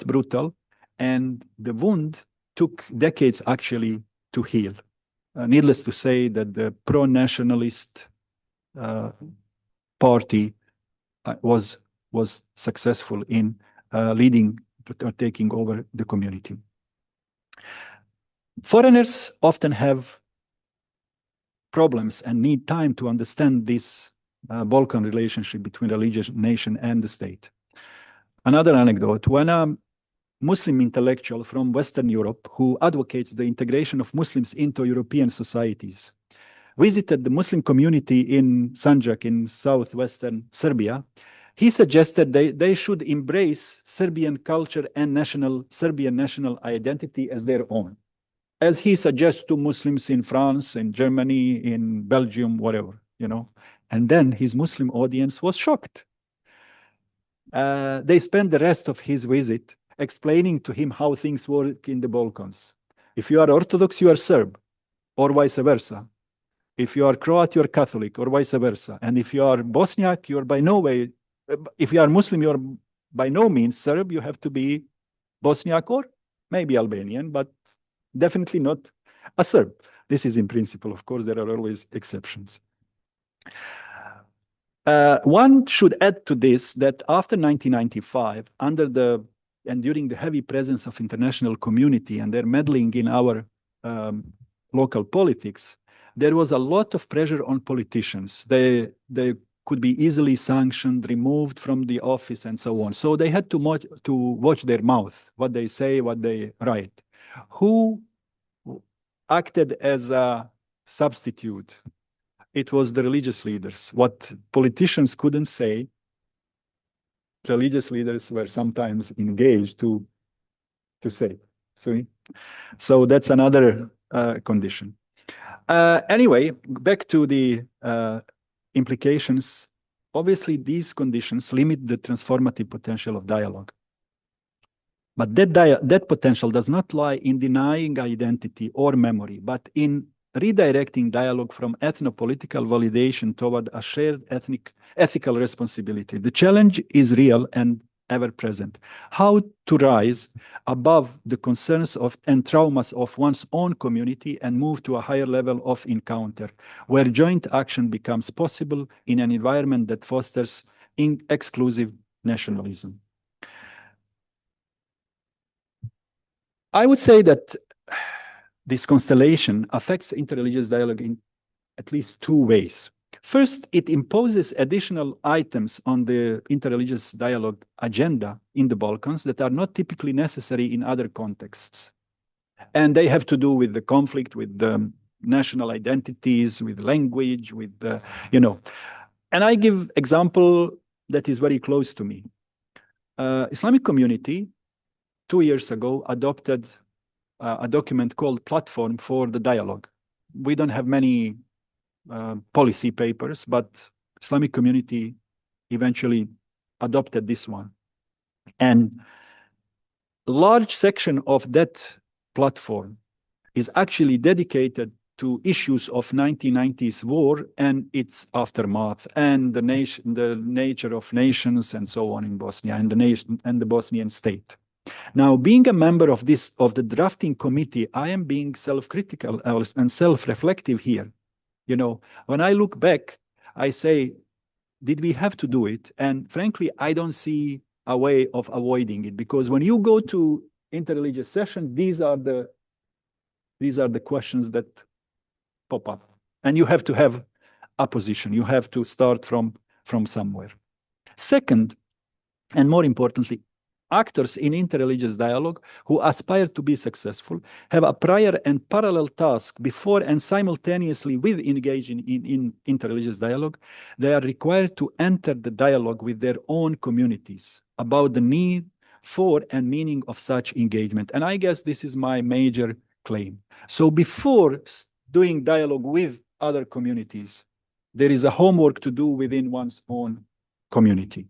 Speaker 4: brutal, and the wound took decades actually to heal. Needless to say that the pro-nationalist party was successful in leading or taking over the community. Foreigners often have problems and need time to understand this Balkan relationship between religious nation and the state. Another anecdote: when a Muslim intellectual from Western Europe who advocates the integration of Muslims into European societies visited the Muslim community in Sandžak in southwestern Serbia, he suggested they should embrace Serbian culture and Serbian national identity as their own, as he suggests to Muslims in France, in Germany, in Belgium, whatever, And then his Muslim audience was shocked. They spent the rest of his visit explaining to him how things work in the Balkans. If you are Orthodox, you are Serb, or vice versa. If you are Croat, you are Catholic, or vice versa. And if you are Bosniak, you are by no way, if you are Muslim, you are by no means Serb. You have to be Bosniak or maybe Albanian, but definitely not a Serb. This is in principle. Of course, there are always exceptions. One should add to this that after 1995, during the heavy presence of international community and their meddling in our local politics, there was a lot of pressure on politicians. They could be easily sanctioned, removed from the office, and so on. So they had to watch their mouth, what they say, what they write. Who acted as a substitute? It was the religious leaders. What politicians couldn't say, religious leaders were sometimes engaged to say. So that's another condition. Anyway, back to the implications. Obviously, these conditions limit the transformative potential of dialogue. But that potential does not lie in denying identity or memory, but in redirecting dialogue from ethnopolitical validation toward a shared ethical responsibility. The challenge is real and ever present. How to rise above the concerns of and traumas of one's own community and move to a higher level of encounter, where joint action becomes possible in an environment that fosters exclusive nationalism. I would say that this constellation affects interreligious dialogue in at least two ways. First, it imposes additional items on the interreligious dialogue agenda in the Balkans that are not typically necessary in other contexts. And they have to do with the conflict, with the national identities, with language, with the, And I give example that is very close to me. Islamic community 2 years ago adopted a document called Platform for the Dialogue. We don't have many policy papers, but Islamic community eventually adopted this one. And a large section of that platform is actually dedicated to issues of 1990s war and its aftermath and the nature of nations and so on in Bosnia and the Bosnian state. Now, being a member of the drafting committee, I am being self-critical and self-reflective here. When I look back, I say, did we have to do it? And frankly, I don't see a way of avoiding it, because when you go to interreligious session, these are the questions that pop up, and you have to have a position. You have to start from somewhere. Second, and more importantly, actors in interreligious dialogue who aspire to be successful have a prior and parallel task before and simultaneously with engaging in interreligious dialogue. They are required to enter the dialogue with their own communities about the need for and meaning of such engagement. And I guess this is my major claim. So before doing dialogue with other communities, there is a homework to do within one's own community.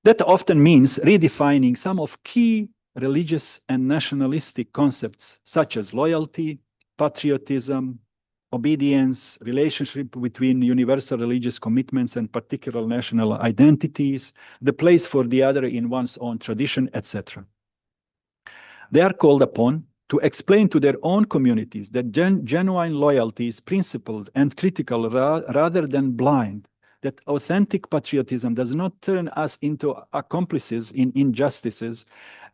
Speaker 4: That often means redefining some of key religious and nationalistic concepts such as loyalty, patriotism, obedience, relationship between universal religious commitments and particular national identities, the place for the other in one's own tradition, etc. They are called upon to explain to their own communities that genuine loyalty is principled and critical rather than blind, that authentic patriotism does not turn us into accomplices in injustices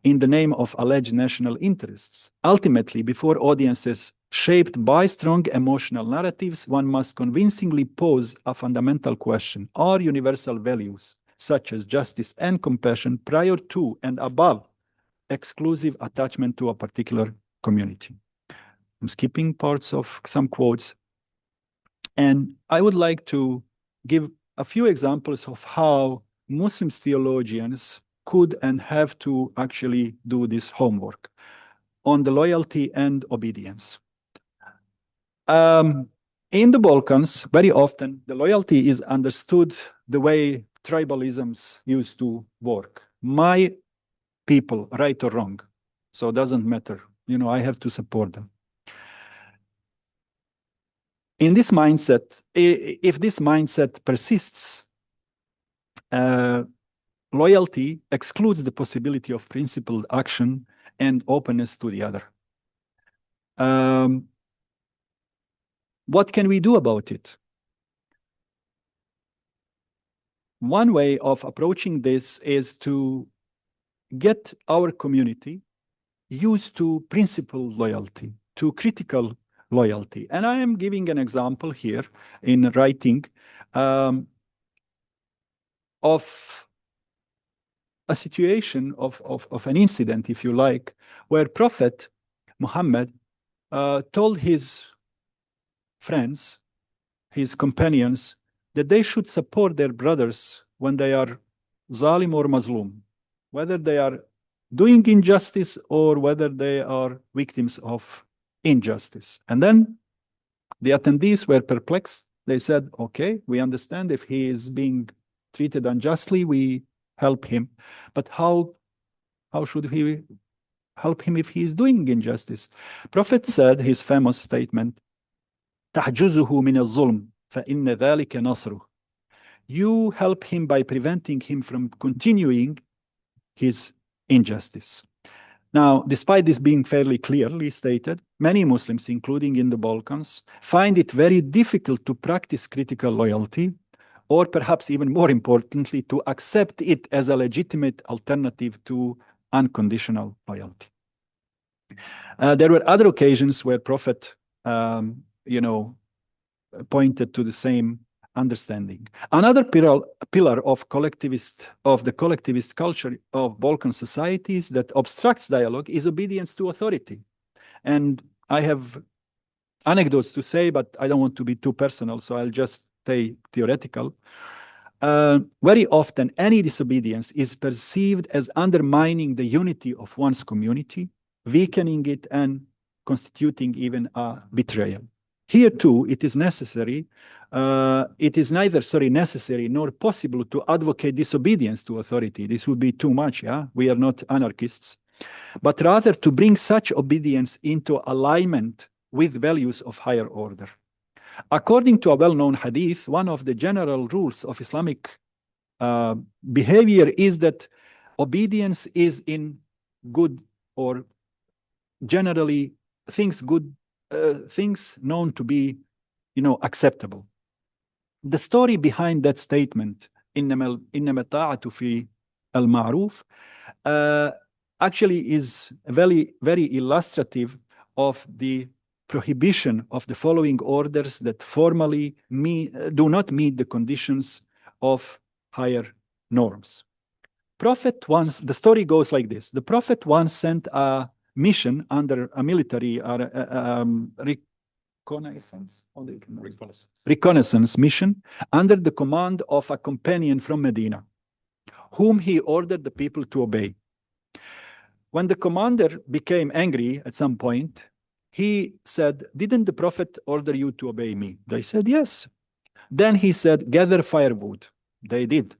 Speaker 4: in the name of alleged national interests. Ultimately, before audiences shaped by strong emotional narratives, one must convincingly pose a fundamental question: are universal values such as justice and compassion prior to and above exclusive attachment to a particular community? I'm skipping parts of some quotes, and I would like to give a few examples of how Muslim theologians could and have to actually do this homework on the loyalty and obedience. In the Balkans, very often the loyalty is understood the way tribalisms used to work. My people, right or wrong, so it doesn't matter. I have to support them. In this mindset, if this mindset persists, loyalty excludes the possibility of principled action and openness to the other. What can we do about it? One way of approaching this is to get our community used to principled loyalty, to critical loyalty. And I am giving an example here in writing of a situation of an incident, if you like, where Prophet Muhammad told his friends, his companions, that they should support their brothers when they are zalim or mazlum, whether they are doing injustice or whether they are victims of injustice. And then the attendees were perplexed. They said, okay, we understand if he is being treated unjustly, we help him. But how should we help him if he is doing injustice? Prophet said his famous statement, تحجزه من الظلم فإن ذلك نصره. You help him by preventing him from continuing his injustice. Now, despite this being fairly clearly stated, many Muslims, including in the Balkans, find it very difficult to practice critical loyalty, or perhaps even more importantly, to accept it as a legitimate alternative to unconditional loyalty. There were other occasions where Prophet, pointed to the same understanding. Another pillar of the collectivist culture of Balkan societies that obstructs dialogue is obedience to authority. And I have anecdotes to say, but I don't want to be too personal, so I'll just stay theoretical. Very often, any disobedience is perceived as undermining the unity of one's community, weakening it, and constituting even a betrayal. Here too, it is necessary. It is neither necessary nor possible to advocate disobedience to authority. This would be too much. Yeah, we are not anarchists, but rather to bring such obedience into alignment with values of higher order. According to a well-known hadith, one of the general rules of Islamic behavior is that obedience is in good, or generally things known to be, acceptable. The story behind that statement, إنما طاعة في المعروف, actually is very, very illustrative of the prohibition of the following orders that formally do not meet the conditions of higher norms. The story goes like this. The Prophet once sent a mission under a military reconnaissance mission under the command of a companion from Medina, whom he ordered the people to obey. When the commander became angry at some point, he said, "Didn't the Prophet order you to obey me?" They said, "Yes." Then he said, "Gather firewood." They did.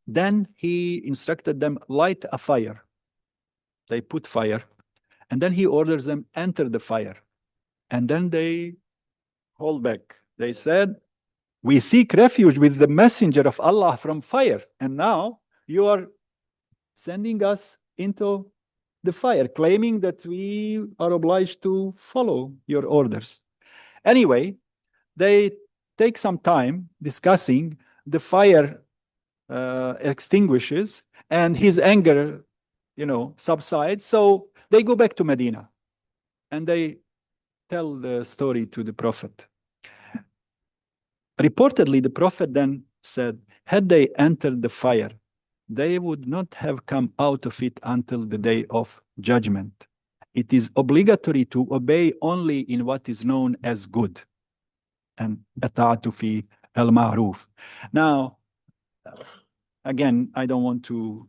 Speaker 4: Then he instructed them, light a fire. They put fire. And then he orders them, enter the fire. And then they hold back. They said, "We seek refuge with the messenger of Allah from fire. And now you are sending us into the fire, claiming that we are obliged to follow your orders." Anyway, they take some time discussing. The fire extinguishes and his anger, subsides. So they go back to Medina and they tell the story to the Prophet. Reportedly, the Prophet then said, had they entered the fire, they would not have come out of it until the day of judgment. It is obligatory to obey only in what is known as good. And ata'atu fi al-ma'ruf. Now, again, I don't want to,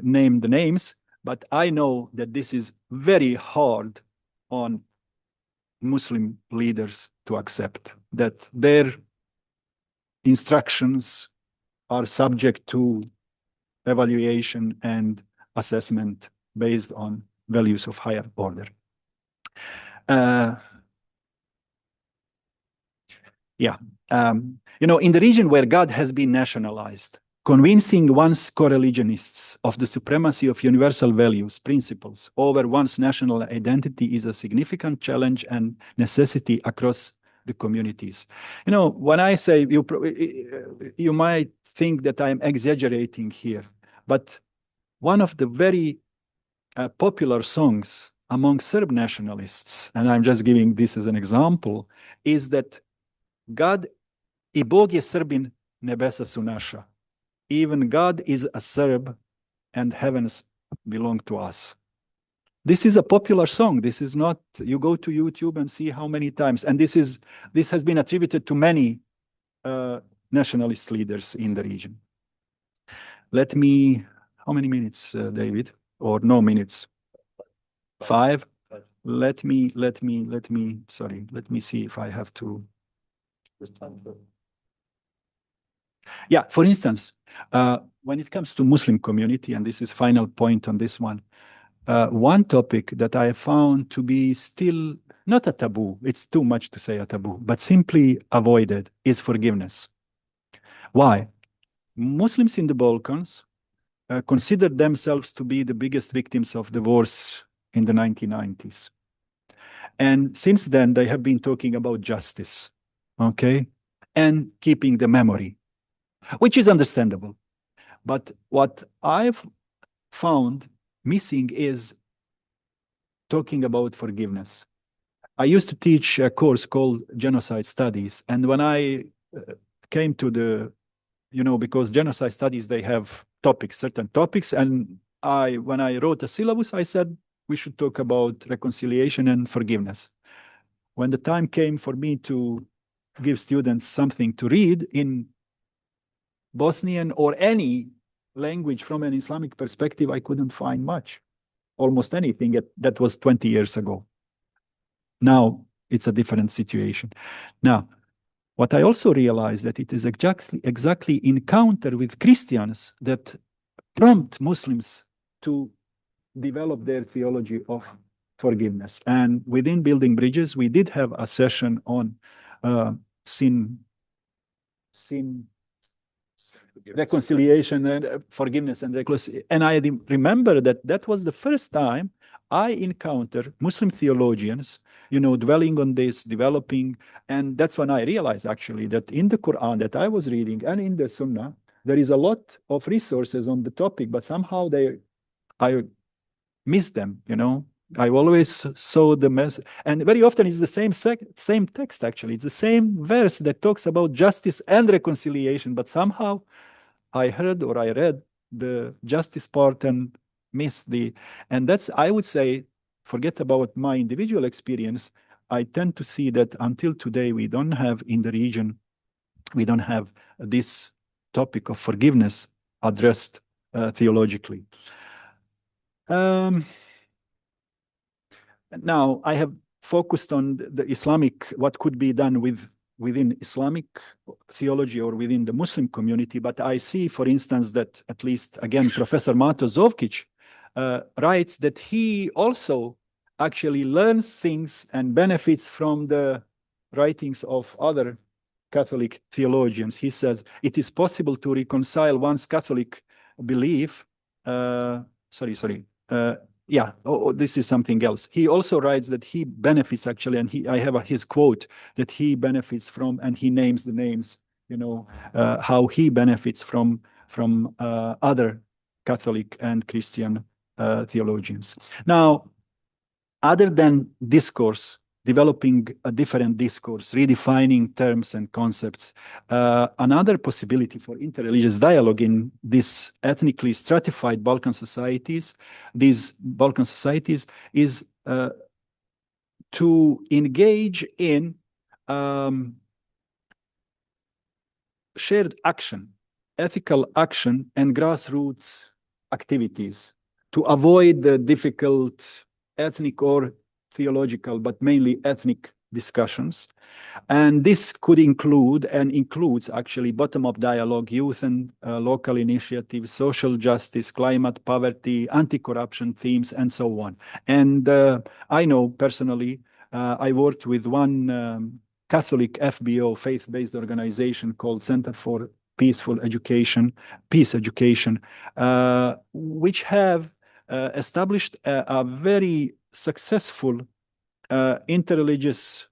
Speaker 4: name the names, but I know that this is very hard on Muslim leaders to accept, that their instructions are subject to evaluation and assessment based on values of higher order. In the region where God has been nationalized, convincing one's co-religionists of the supremacy of universal values, principles, over one's national identity is a significant challenge and necessity across the communities. When I say, you might think that I'm exaggerating here, but one of the very popular songs among Serb nationalists, and I'm just giving this as an example, is that God, I Bog je Srbin, nebesa su naša. Even God is a Serb and heavens belong to us. This is a popular song. This is not, you go to YouTube and see how many times, and this has been attributed to many nationalist leaders in the region. Let me, how many minutes, David? Or no minutes? 5? Let me, sorry, let me see if I have to. Yeah, for instance, when it comes to Muslim community, and this is final point on this one, one topic that I found to be still not a taboo, it's too much to say a taboo, but simply avoided is forgiveness. Why? Muslims in the Balkans consider themselves to be the biggest victims of the wars in the 1990s. And since then, they have been talking about justice, okay? And keeping the memory, which is understandable. But what I've found missing is talking about forgiveness. I used to teach a course called Genocide Studies. And when I came to the, because Genocide Studies, they have topics, certain topics. And when I wrote a syllabus, I said, we should talk about reconciliation and forgiveness. When the time came for me to give students something to read in Bosnian or any language from an Islamic perspective, I couldn't find much, almost anything. That was 20 years ago. Now it's a different situation. Now, what I also realized that it is exactly encounter with Christians that prompt Muslims to develop their theology of forgiveness. And within Building Bridges, we did have a session on sin, reconciliation and forgiveness and reconciliation. And I remember that was the first time I encountered Muslim theologians, dwelling on this, developing. And that's when I realized actually that in the Quran that I was reading and in the Sunnah, there is a lot of resources on the topic, but somehow I missed them, I always saw the mess, and very often it's the same text actually. It's the same verse that talks about justice and reconciliation, but somehow I heard or I read the justice part and missed and that's, I would say, forget about my individual experience. I tend to see that until today, we don't have in the region, we don't have this topic of forgiveness addressed theologically. Now, I have focused on the Islamic, what could be done within Islamic theology or within the Muslim community, but I see, for instance, that at least, again, Professor Mato Zovkic writes that he also actually learns things and benefits from the writings of other Catholic theologians. He says, it is possible to reconcile one's Catholic belief, this is something else. He also writes that he benefits actually, and I have his quote that he benefits from, and he names the names, how he benefits from other Catholic and Christian theologians. Now, other than discourse, developing a different discourse, redefining terms and concepts. Another possibility for interreligious dialogue in these ethnically stratified Balkan societies, is to engage in shared action, ethical action, and grassroots activities to avoid the difficult ethnic or theological, but mainly ethnic discussions. And this could include and includes actually bottom-up dialogue, youth and local initiatives, social justice, climate, poverty, anti-corruption themes, and so on. And I know personally, I worked with one Catholic FBO, faith-based organization called Center for Peace Education, which have established a very successful interreligious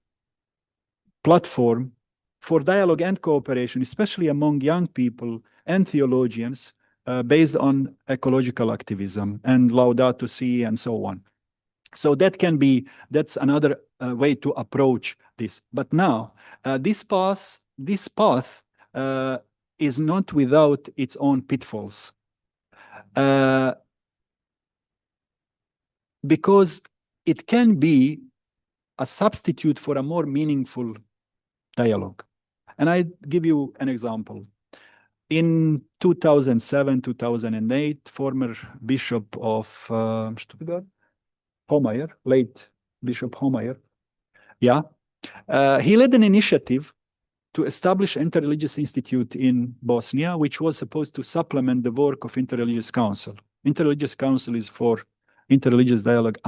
Speaker 4: platform for dialogue and cooperation, especially among young people and theologians, based on ecological activism and Laudato Si and so on. So that's another way to approach this. But now, this path is not without its own pitfalls. Because it can be a substitute for a more meaningful dialogue. And I give you an example. in 2007, 2008, former Bishop of Homeyer, late Bishop Homeyer, yeah, he led an initiative to establish Interreligious Institute in Bosnia, which was supposed to supplement the work of Interreligious Council. Interreligious Council is for interreligious dialogue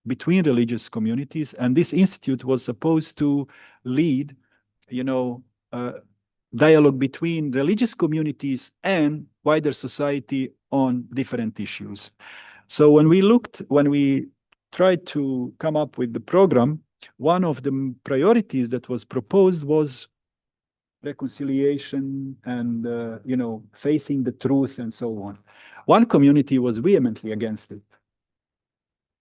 Speaker 4: between religious communities, and this institute was supposed to lead, dialogue between religious communities and wider society on different issues. So when we tried to come up with the program, one of the priorities that was proposed was reconciliation and, facing the truth and so on. One community was vehemently against it.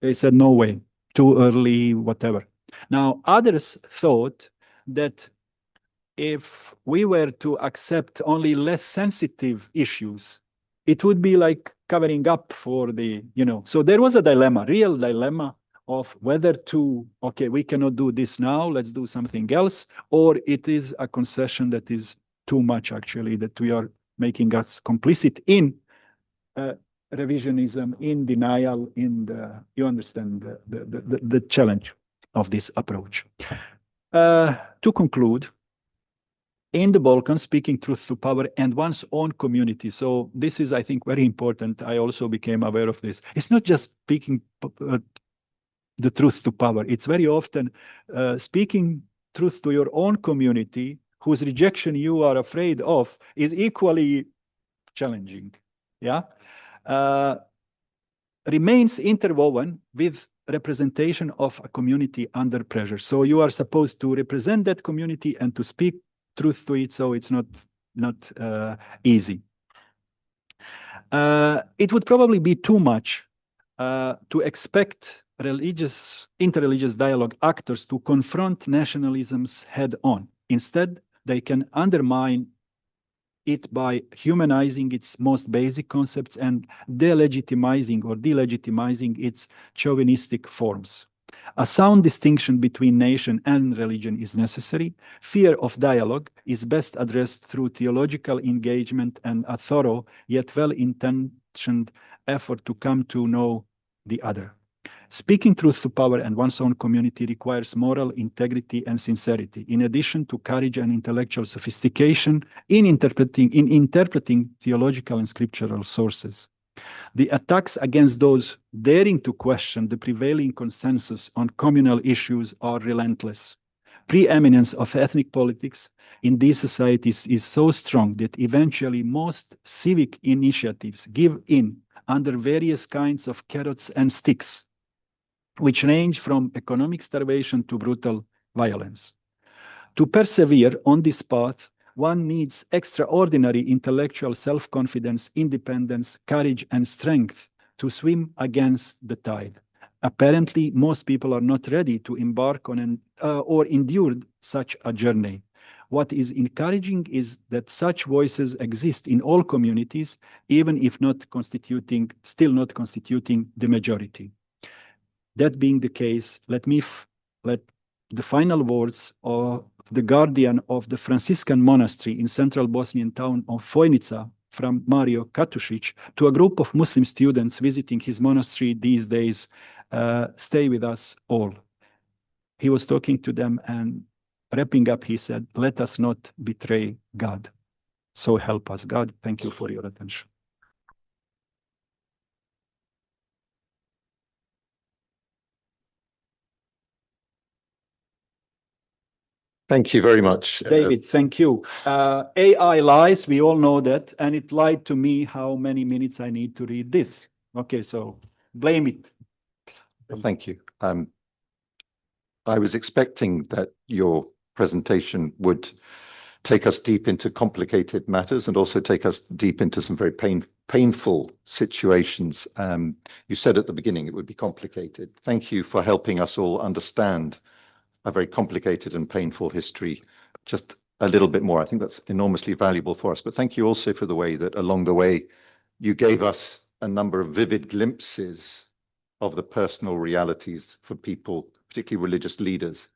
Speaker 4: They said, no way, too early, whatever. Now, others thought that if we were to accept only less sensitive issues, it would be like covering up for the, so there was a dilemma, real dilemma of whether to, okay, we cannot do this now, let's do something else, or it is a concession that is too much, actually, that we are making us complicit in revisionism, in denial, you understand the challenge of this approach. To conclude, in the Balkans, speaking truth to power and one's own community. So this is, I think, very important. I also became aware of this. It's not just speaking the truth to power. It's very often speaking truth to your own community, whose rejection you are afraid of, is equally challenging. Yeah, remains interwoven with representation of a community under pressure. So you are supposed to represent that community and to speak truth to it. So it's not easy. It would probably be too much to expect interreligious dialogue actors to confront nationalisms head on. Instead, they can undermine it by humanizing its most basic concepts and delegitimizing its chauvinistic forms. A sound distinction between nation and religion is necessary. Fear of dialogue is best addressed through theological engagement and a thorough yet well-intentioned effort to come to know the other. Speaking truth to power and one's own community requires moral integrity and sincerity, in addition to courage and intellectual sophistication in interpreting theological and scriptural sources. The attacks against those daring to question the prevailing consensus on communal issues are relentless. Preeminence of ethnic politics in these societies is so strong that eventually most civic initiatives give in under various kinds of carrots and sticks, which range from economic starvation to brutal violence. To persevere on this path, one needs extraordinary intellectual self-confidence, independence, courage, and strength to swim against the tide. Apparently, most people are not ready to embark on or endure such a journey. What is encouraging is that such voices exist in all communities, even if still not constituting the majority. That being the case, let the final words of the guardian of the Franciscan monastery in central Bosnian town of Fojnica, from Mario Katušić, to a group of Muslim students visiting his monastery these days, stay with us all. He was talking to them, and wrapping up, he said, let us not betray God. So help us God. Thank you for your attention.
Speaker 3: Thank you very much.
Speaker 4: David, thank you. AI lies, we all know that, and it lied to me how many minutes I need to read this. Okay, so blame it.
Speaker 3: Thank you. I was expecting that your presentation would take us deep into complicated matters and also take us deep into some very painful situations. You said at the beginning it would be complicated. Thank you for helping us all understand a very complicated and painful history just a little bit more. I think that's enormously valuable for us. But thank you also for the way that along the way you gave us a number of vivid glimpses of the personal realities for people, particularly religious leaders,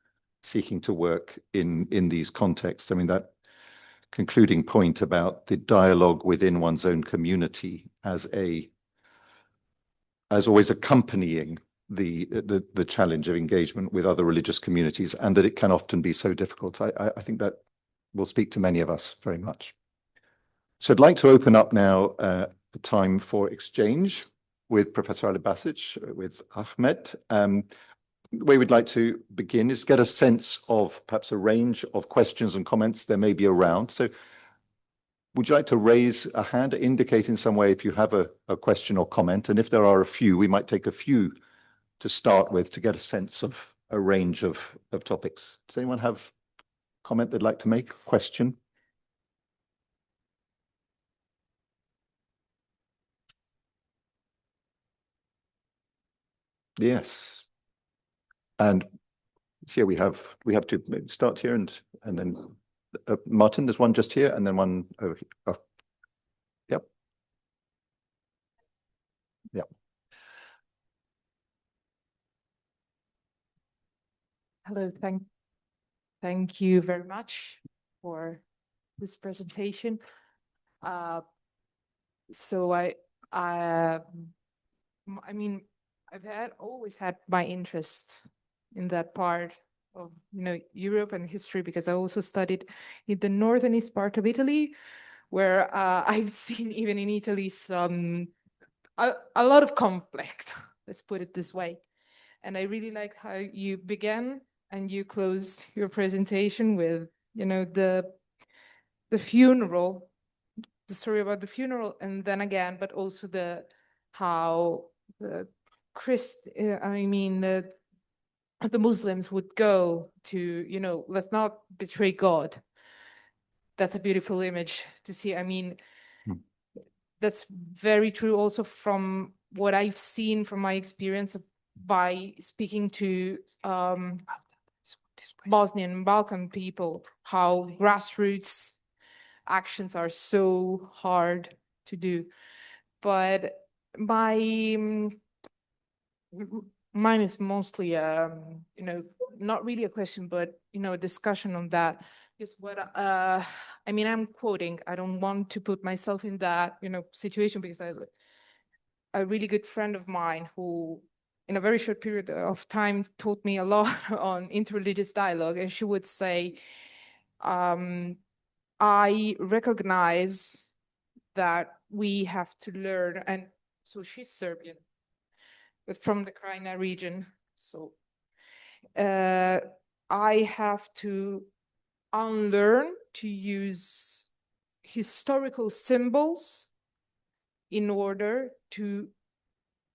Speaker 3: seeking to work in these contexts. I mean, that concluding point about the dialogue within one's own community as always accompanying the challenge of engagement with other religious communities, and that it can often be so difficult. I think that will speak to many of us very much. So I'd like to open up now the time for exchange with Professor Alibašić, with Ahmet. The way we'd like to begin is get a sense of perhaps a range of questions and comments there may be around. So would you like to raise a hand, indicate in some way if you have a question or comment? And if there are a few, we might take a few to start with to get a sense of a range of topics. Does anyone have a comment they'd like to make? Question? Yes. And here we have to start here and then Martin, there's one just here and then one over here. Oh. Yep. Yep.
Speaker 5: Hello, thank you very much for this presentation. So I mean, I've always had my interest in that part of Europe and history, because I also studied in the north and east part of Italy, where I've seen even in Italy a lot of conflict. Let's put it this way. And I really like how you began and you closed your presentation with the funeral, the story about the funeral, and then again, but also how the the Muslims would go to, let's not betray God. That's a beautiful image to see. I mean, that's very true also from what I've seen from my experience by speaking to Bosnian and Balkan people, how grassroots actions are so hard to do. But mine is mostly not really a question, but a discussion on that. Is what I mean, I'm quoting. I don't want to put myself in that situation, because a really good friend of mine who in a very short period of time taught me a lot on interreligious dialogue, and she would say, I recognize that we have to learn, and so she's Serbian, but from the Krajina region. So I have to unlearn to use historical symbols in order to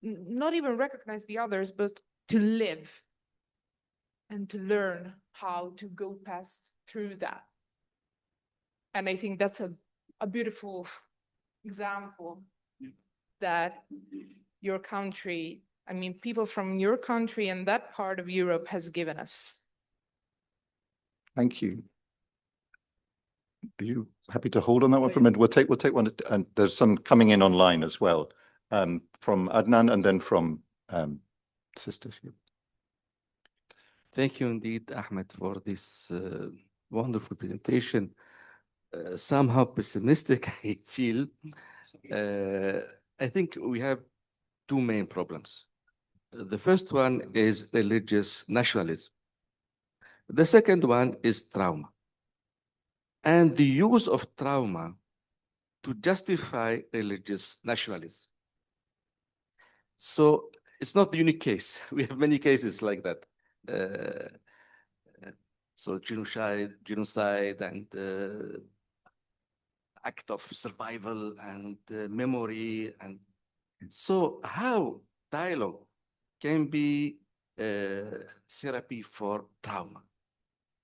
Speaker 5: not even recognize the others, but to live and to learn how to go past through that. And I think that's a beautiful example that your country, I mean, people from your country and that part of Europe has given us.
Speaker 3: Thank you. Are you happy to hold on that one for a minute? We'll take one, and there's some coming in online as well, from Adnan and then from Sister.
Speaker 6: Thank you indeed, Ahmed, for this wonderful presentation. Somehow pessimistic, I feel. I think we have two main problems. The first one is religious nationalism. The second one is trauma, and the use of trauma to justify religious nationalism. So it's not the unique case. We have many cases like that. So genocide and act of survival and memory. And so how dialogue can be therapy for trauma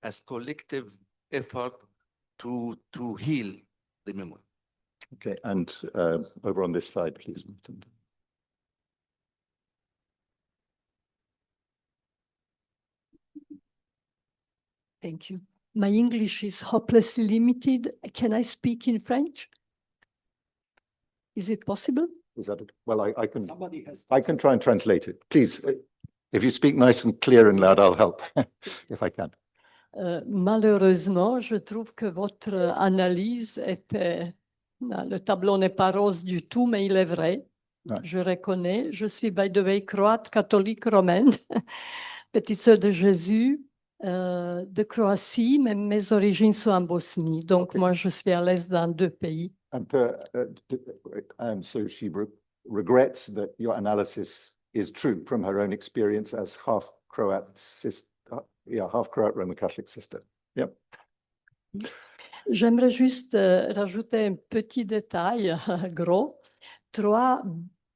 Speaker 6: as collective effort to heal the memory.
Speaker 3: Okay, and over on this side, please.
Speaker 7: Thank you. My English is hopelessly limited. Can I speak in French? Is it possible?
Speaker 3: Is that it? Well, I can try and translate it. Please, if you speak nice and clear and loud, I'll help if I can.
Speaker 7: Malheureusement, je trouve que votre analyse était... Non, le tableau n'est pas rose du tout, mais il est vrai.
Speaker 3: Ouais.
Speaker 7: Je reconnais. Je suis, by the way, croate, catholique, romaine, petite sœur de Jésus, de Croatie, mais mes origines sont en Bosnie. Donc,
Speaker 3: Ok.
Speaker 7: moi, je suis à l'aise dans deux pays.
Speaker 3: And so she regrets that your analysis is true from her own experience as half Croat half Croat Roman Catholic sister. Yep.
Speaker 7: J'aimerais juste rajouter un petit détail gros. Trois,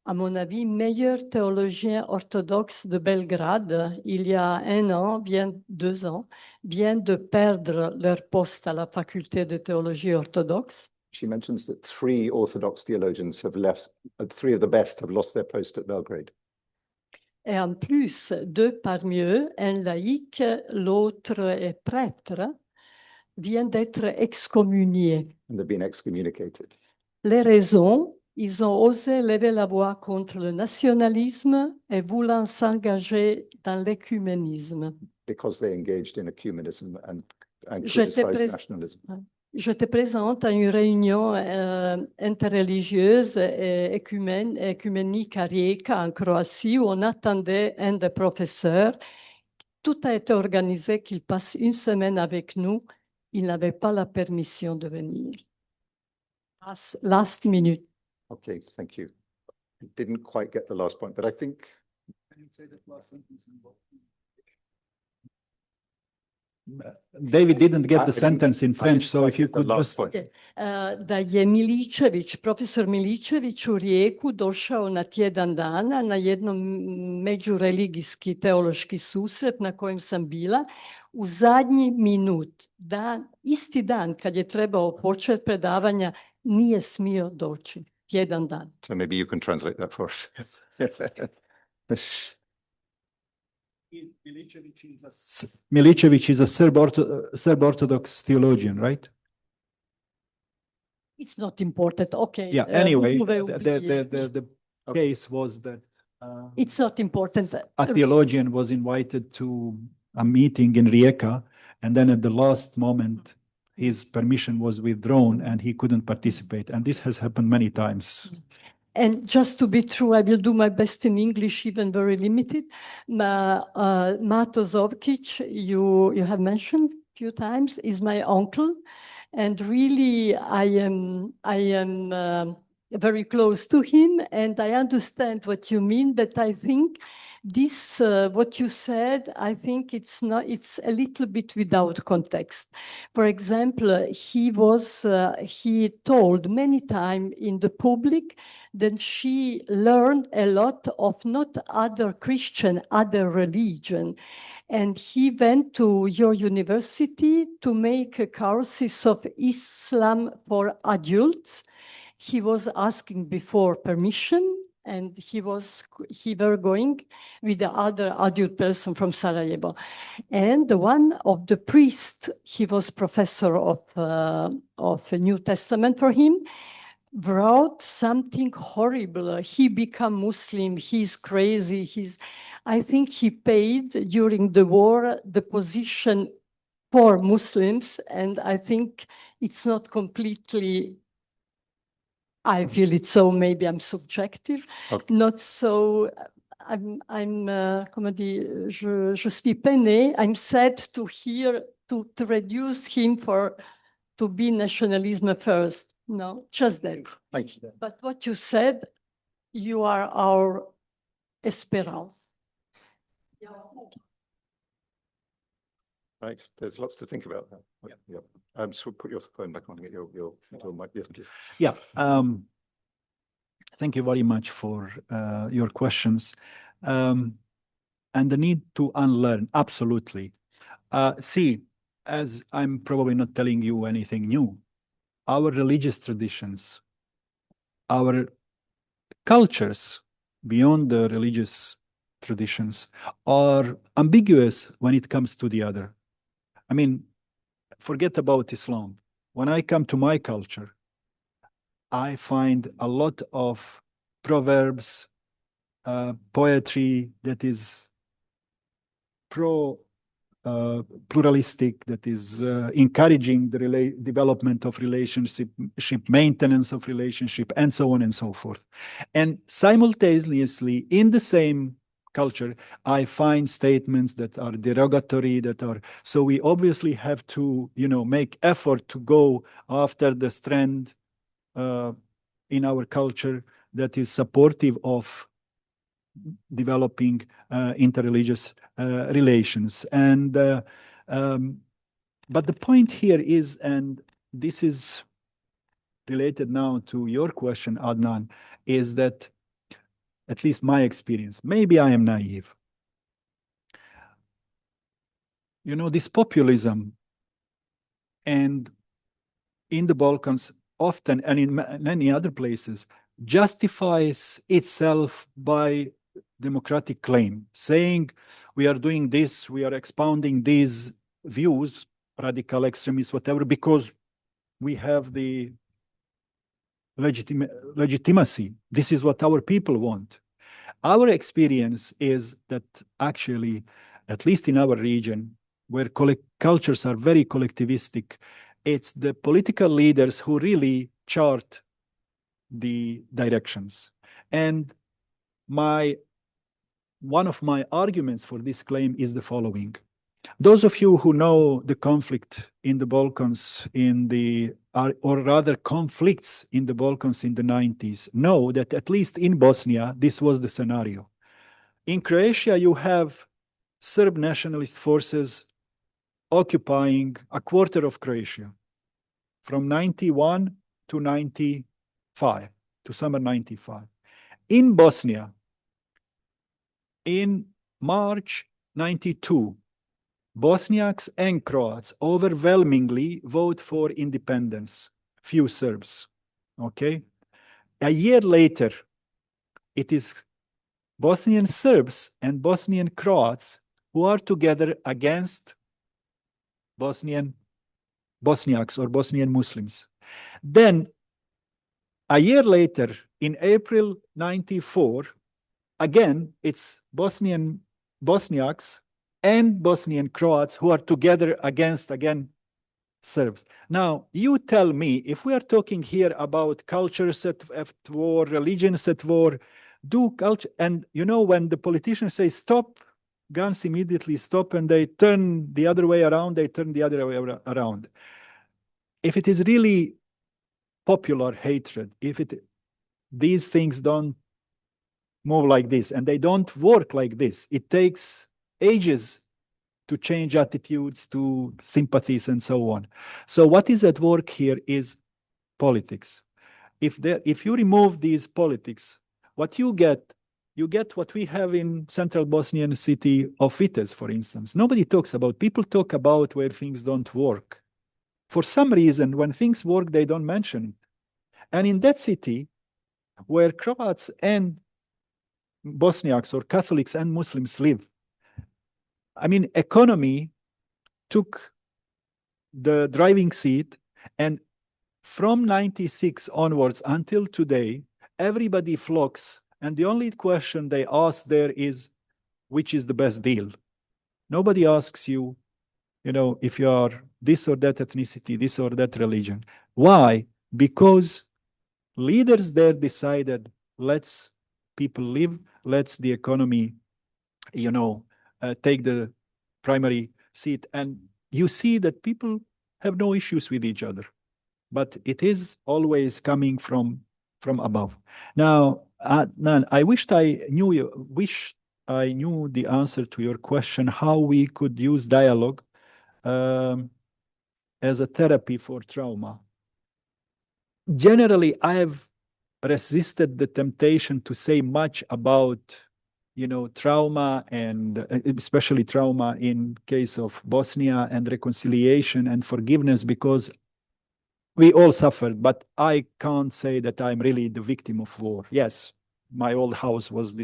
Speaker 7: à mon avis, meilleurs théologiens orthodoxes de Belgrade, il y a 1 an, 2 ans, viennent de perdre leur poste à la faculté de théologie orthodoxe.
Speaker 3: She mentions that 3 Orthodox theologians have left, 3 of the best have lost their post at Belgrade.
Speaker 7: Et en plus, 2 parmi eux, un laïc, l'autre est prêtre, viennent d'être excommuniés.
Speaker 3: And they've been excommunicated.
Speaker 7: Les raisons, ils ont osé lever la voix contre le nationalisme et voulant s'engager dans l'écuménisme.
Speaker 3: Because they engaged in ecumenism and
Speaker 7: J'étais
Speaker 3: criticized nationalism.
Speaker 7: J'étais présente à une réunion interreligieuse et écuménique à Rijeka, en Croatie, où on attendait un des professeurs. Tout a été organisé qu'il passe 1 semaine avec nous. Il n'avait pas la permission de venir. Last minute.
Speaker 3: Okay, thank you. I didn't quite get the last point, but I think
Speaker 4: David didn't get
Speaker 3: I
Speaker 4: the
Speaker 3: didn't-
Speaker 4: sentence in
Speaker 3: I
Speaker 4: French,
Speaker 3: didn't
Speaker 4: so
Speaker 3: quite
Speaker 4: if you
Speaker 3: get the
Speaker 4: could
Speaker 3: last
Speaker 4: just...
Speaker 3: point.
Speaker 7: Da je Miličević, profesor Miličević u Rijeku došao na tjedan dana na jednom međureligijski teološki susret na kojem sam bila u zadnji minut, isti dan kad je trebao početi predavanja, nije smio doći, tjedan dan.
Speaker 3: So maybe you can translate that for us.
Speaker 4: Miličević is a Serb Orthodox theologian, right?
Speaker 7: It's not important, okay.
Speaker 4: Yeah, anyway,
Speaker 7: Uwe,
Speaker 4: the case was that
Speaker 7: it's not important.
Speaker 4: a theologian was invited to a meeting in Rijeka, and then at the last moment, his permission was withdrawn and he couldn't participate. And this has happened many times.
Speaker 7: And just to be true, I will do my best in English, even very limited. Mato Zovkic, you have mentioned a few times, is my uncle. And really, I am very close to him. And I understand what you mean, that I think this, what you said, I think it's a little bit without context. For example, he told many times in the public that she learned a lot of not other Christian, other religion. And he went to your university to make a courses of Islam for adults. He was asking before permission, and he were going with the other adult person from Sarajevo. And one of the priests, he was professor of New Testament for him, wrote something horrible. He became Muslim, he's crazy, I think he paid during the war the position for Muslims, and I think it's not completely, I feel it so, maybe I'm subjective,
Speaker 3: Okay.
Speaker 7: not so, comment dire, je suis peinée, I'm sad to hear, to reduce him to be nationalism first. No, just that.
Speaker 3: Thank you.
Speaker 7: But what you said, you are our esperance.
Speaker 3: Right, there's lots to think about. Yeah. So put your phone back on. Get your mic. Yes, please.
Speaker 4: Yeah. Thank you very much for your questions. And the need to unlearn, absolutely. See, as I'm probably not telling you anything new, our religious traditions, our cultures beyond the religious traditions are ambiguous when it comes to the other. I mean, forget about Islam. When I come to my culture, I find a lot of proverbs, poetry that is pluralistic, that is encouraging the development of relationship, maintenance of relationship, and so on and so forth. And simultaneously, in the same culture, I find statements that are derogatory, so we obviously have to, make effort to go after the strand in our culture that is supportive of developing interreligious relations. And but the point here is, and this is related now to your question, Adnan, is that at least my experience, maybe I am naive. This populism and in the Balkans often, and in many other places, justifies itself by democratic claim, saying we are doing this, we are expounding these views, radical extremists, whatever, because we have the legitimacy. This is what our people want. Our experience is that actually, at least in our region, where cultures are very collectivistic, it's the political leaders who really chart the directions. And one of my arguments for this claim is the following. Those of you who know the conflict in the Balkans or rather conflicts in the Balkans in the 90s, know that at least in Bosnia, this was the scenario. In Croatia, you have Serb nationalist forces occupying a quarter of Croatia from 91 to 95, to summer 95. In Bosnia, in March 92, Bosniaks and Croats overwhelmingly vote for independence, few Serbs, okay? A year later, it is Bosnian Serbs and Bosnian Croats who are together against Bosniaks or Bosnian Muslims. Then, a year later, in April 94, again, it's Bosniaks and Bosnian Croats who are together against, again, Serbs. Now, you tell me, if we are talking here about cultures at war, religions at war, and when the politicians say stop, guns immediately stop, and they turn the other way around, they turn the other way around. If it is really popular hatred, these things don't move like this, and they don't work like this. It takes ages to change attitudes, to sympathies, and so on. So what is at work here is politics. If you remove these politics, what you get what we have in central Bosnian city of Vitez, for instance. Nobody talks about, people talk about where things don't work. For some reason, when things work, they don't mention it. And in that city, where Croats and Bosniaks or Catholics and Muslims live, economy took the driving seat, and from 96 onwards until today, everybody flocks, and the only question they ask there is, which is the best deal? Nobody asks you, if you are this or that ethnicity, this or that religion. Why? Because leaders there decided, let's people live, let's the economy, take the primary seat. And you see that people have no issues with each other, but it is always coming from above. Now, Nan, I wished I knew the answer to your question, how we could use dialogue as a therapy for trauma. Generally, I have resisted the temptation to say much about trauma, and especially trauma in case of Bosnia, and reconciliation and forgiveness, because we all suffered, but I can't say that I'm really the victim of war. Yes, my old house was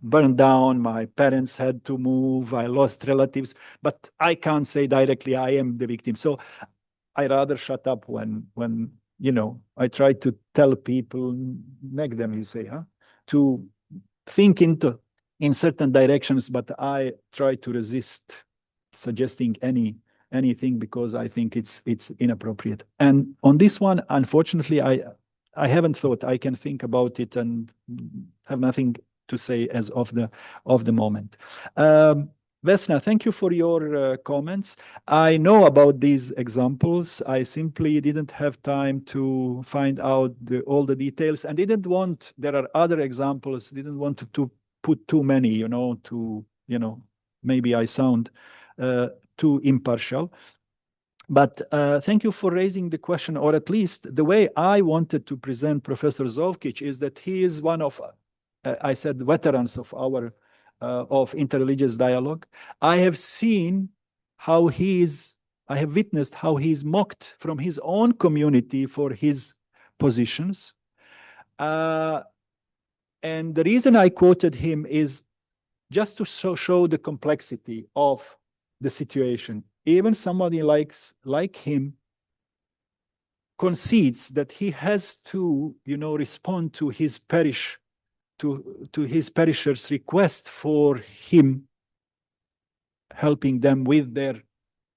Speaker 4: burned down, my parents had to move, I lost relatives, but I can't say directly I am the victim. So I rather shut up when I try to tell people, make them, you say, to think in certain directions, but I try to resist suggesting anything because I think it's inappropriate. And on this one, unfortunately, I haven't thought. I can think about it and have nothing to say as of the moment. Vesna, thank you for your comments. I know about these examples. I simply didn't have time to find out all the details and didn't want, there are other examples, didn't want to put too many, maybe I sound too impartial. But thank you for raising the question, or at least the way I wanted to present Professor Zovkic is that he is one of, I said, veterans of our of interreligious dialogue. I have seen how I have witnessed how he is mocked from his own community for his positions. And the reason I quoted him is just to show the complexity of the situation. Even somebody like him concedes that he has to, respond to his parish, to his parishioners' request for him helping them with their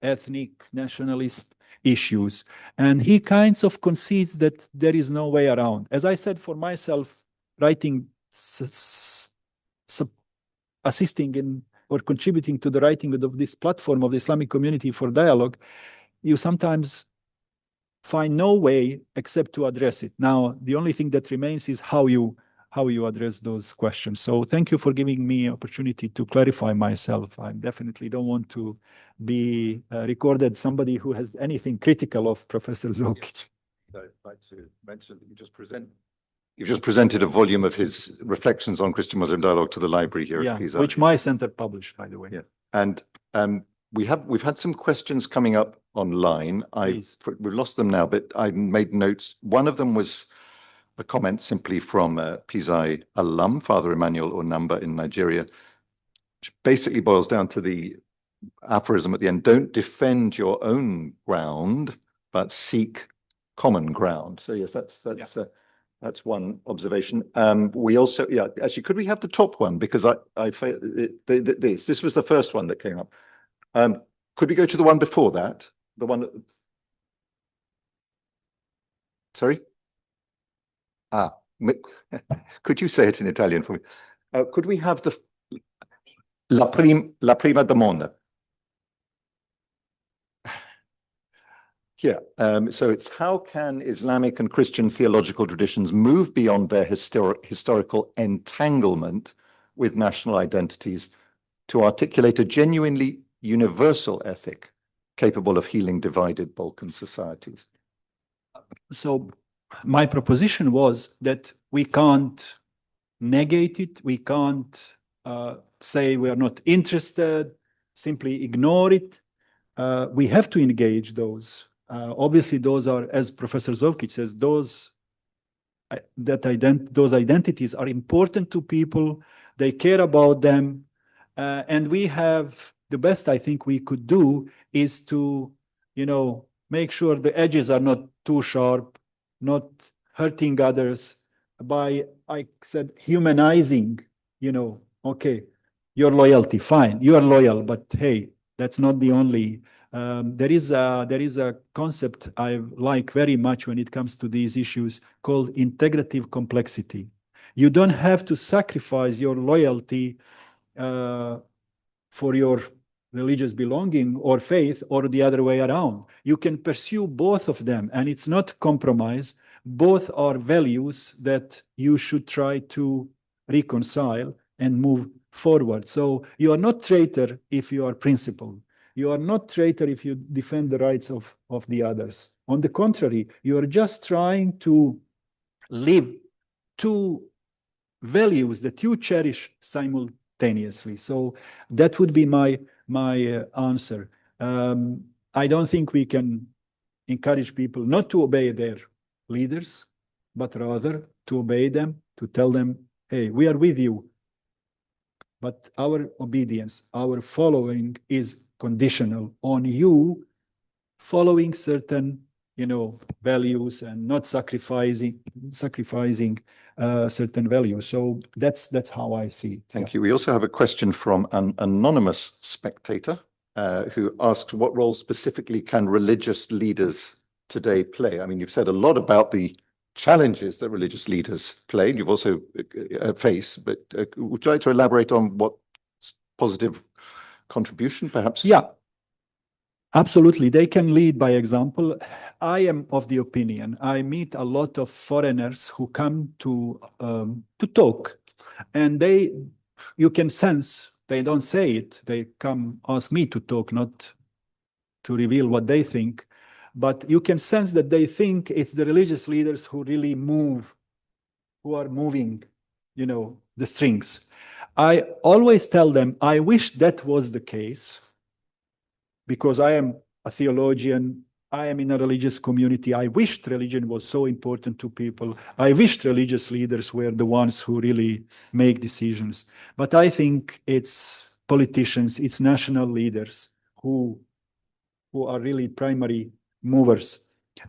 Speaker 4: ethnic nationalist issues. And he kind of concedes that there is no way around. As I said, for myself, writing, assisting in or contributing to the writing of this platform of the Islamic Community for Dialogue, you sometimes find no way except to address it. Now, the only thing that remains is how you address those questions. So thank you for giving me an opportunity to clarify myself. I definitely don't want to be recorded somebody who has anything critical of Professor Zovkic.
Speaker 3: I'd like to mention that you've just presented a volume of his reflections on Christian-Muslim dialogue to the library here at PISAI.
Speaker 4: Which my center published, by the way.
Speaker 3: Yeah. And we've had some questions coming up online. We've lost them now, but I made notes. One of them was a comment simply from PISAI alum, Father Emmanuel Onamba in Nigeria, which basically boils down to the aphorism at the end: don't defend your own ground, but seek common ground. So yes, that's one observation. We also, actually, could we have the top one? Because this was the first one that came up. Could we go to the one before that? The one that, sorry? Could you say it in Italian for me? Could we have the la prima domanda? Yeah, so it's how can Islamic and Christian theological traditions move beyond their historical entanglement with national identities to articulate a genuinely universal ethic capable of healing divided Balkan societies?
Speaker 4: So my proposition was that we can't negate it, we can't say we are not interested, simply ignore it. We have to engage those. Obviously, those are, as Professor Zovkic says, those identities are important to people. They care about them, and we have the best I think we could do is to, make sure the edges are not too sharp, not hurting others by, I said, humanizing. Okay, your loyalty, fine, you are loyal, but hey, that's not the only. There is a concept I like very much when it comes to these issues called integrative complexity. You don't have to sacrifice your loyalty for your religious belonging or faith or the other way around. You can pursue both of them, and it's not compromise. Both are values that you should try to reconcile and move forward. So you are not traitor if you are principled. You are not traitor if you defend the rights of the others. On the contrary, you are just trying to live two values that you cherish simultaneously. So that would be my answer. I don't think we can encourage people not to obey their leaders, but rather to obey them, to tell them, hey, we are with you. But our obedience, our following is conditional on you following certain, values and not sacrificing certain values. So that's how I see it.
Speaker 3: Thank you. We also have a question from an anonymous spectator. who asks, what role specifically can religious leaders today play? I mean, you've said a lot about the challenges that religious leaders play, and you've also face, but would you like to elaborate on what positive contribution, perhaps?
Speaker 4: Yeah, absolutely. They can lead by example. I am of the opinion, I meet a lot of foreigners who come to talk, and you can sense, they don't say it, they come ask me to talk, not to reveal what they think, but you can sense that they think it's the religious leaders who really move, who are moving, you know, the strings. I always tell them, I wish that was the case, because I am a theologian, I am in a religious community. I wished religion was so important to people. I wished religious leaders were the ones who really make decisions. But I think it's politicians, it's national leaders who are really primary movers.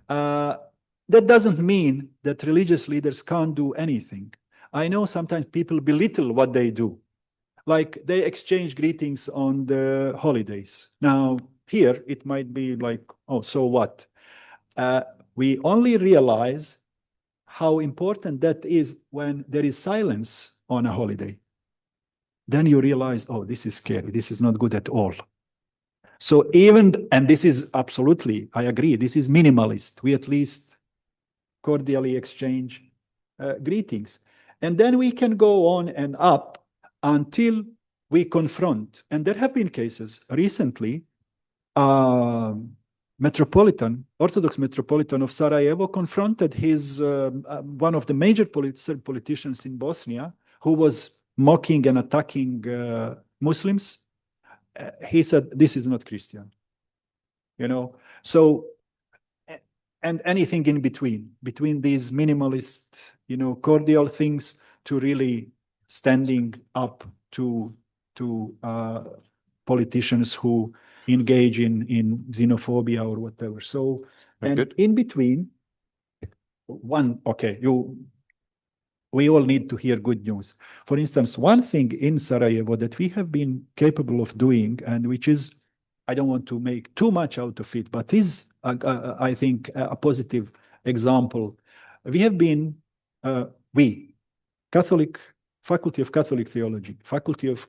Speaker 4: That doesn't mean that religious leaders can't do anything. I know sometimes people belittle what they do. Like they exchange greetings on the holidays. Now, here it might be like, oh, so what? We only realize how important that is when there is silence on a holiday. Then you realize, oh, this is scary. This is not good at all. So even, and this is absolutely, I agree, this is minimalist. We at least cordially exchange greetings. And then we can go on and up until we confront. And there have been cases recently, Orthodox Metropolitan of Sarajevo confronted his, one of the major politicians in Bosnia who was mocking and attacking Muslims. He said, this is not Christian, you know? So, and anything in between these minimalist, you know, cordial things to really standing up to politicians who engage in xenophobia or whatever. So, and
Speaker 3: good.
Speaker 4: in between, we all need to hear good news. For instance, one thing in Sarajevo that we have been capable of doing, and which is, I don't want to make too much out of it, but is, I think, a positive example. We have been, Catholic, Faculty of Catholic Theology, Faculty of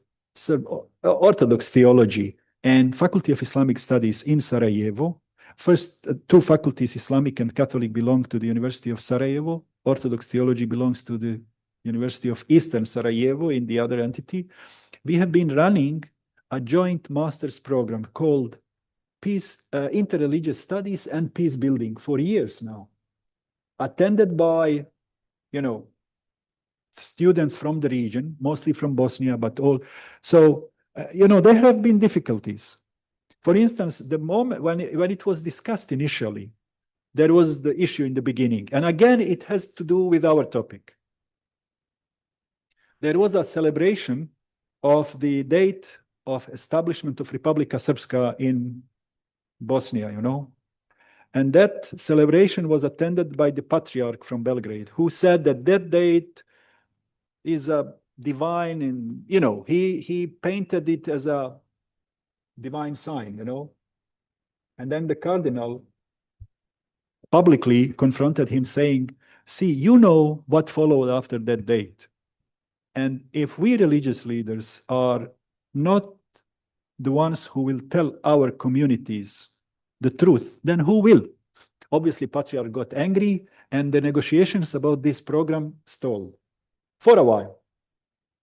Speaker 4: Orthodox Theology, and Faculty of Islamic Studies in Sarajevo. First, two faculties, Islamic and Catholic, belong to the University of Sarajevo. Orthodox Theology belongs to the University of Eastern Sarajevo in the other entity. We have been running a joint master's program called Interreligious Studies and Peace Building for years now, attended by, you know, students from the region, mostly from Bosnia, but all. So, you know, there have been difficulties. For instance, the moment when it was discussed initially, there was the issue in the beginning. And again, it has to do with our topic. There was a celebration of the date of establishment of Republika Srpska in Bosnia, you know. And that celebration was attended by the patriarch from Belgrade, who said that that date is a divine, and, you know, he painted it as a divine sign, you know. And then the cardinal publicly confronted him saying, see, you know what followed after that date. And if we religious leaders are not the ones who will tell our communities the truth, then who will? Obviously, Patriarch got angry, and the negotiations about this program stalled for a while,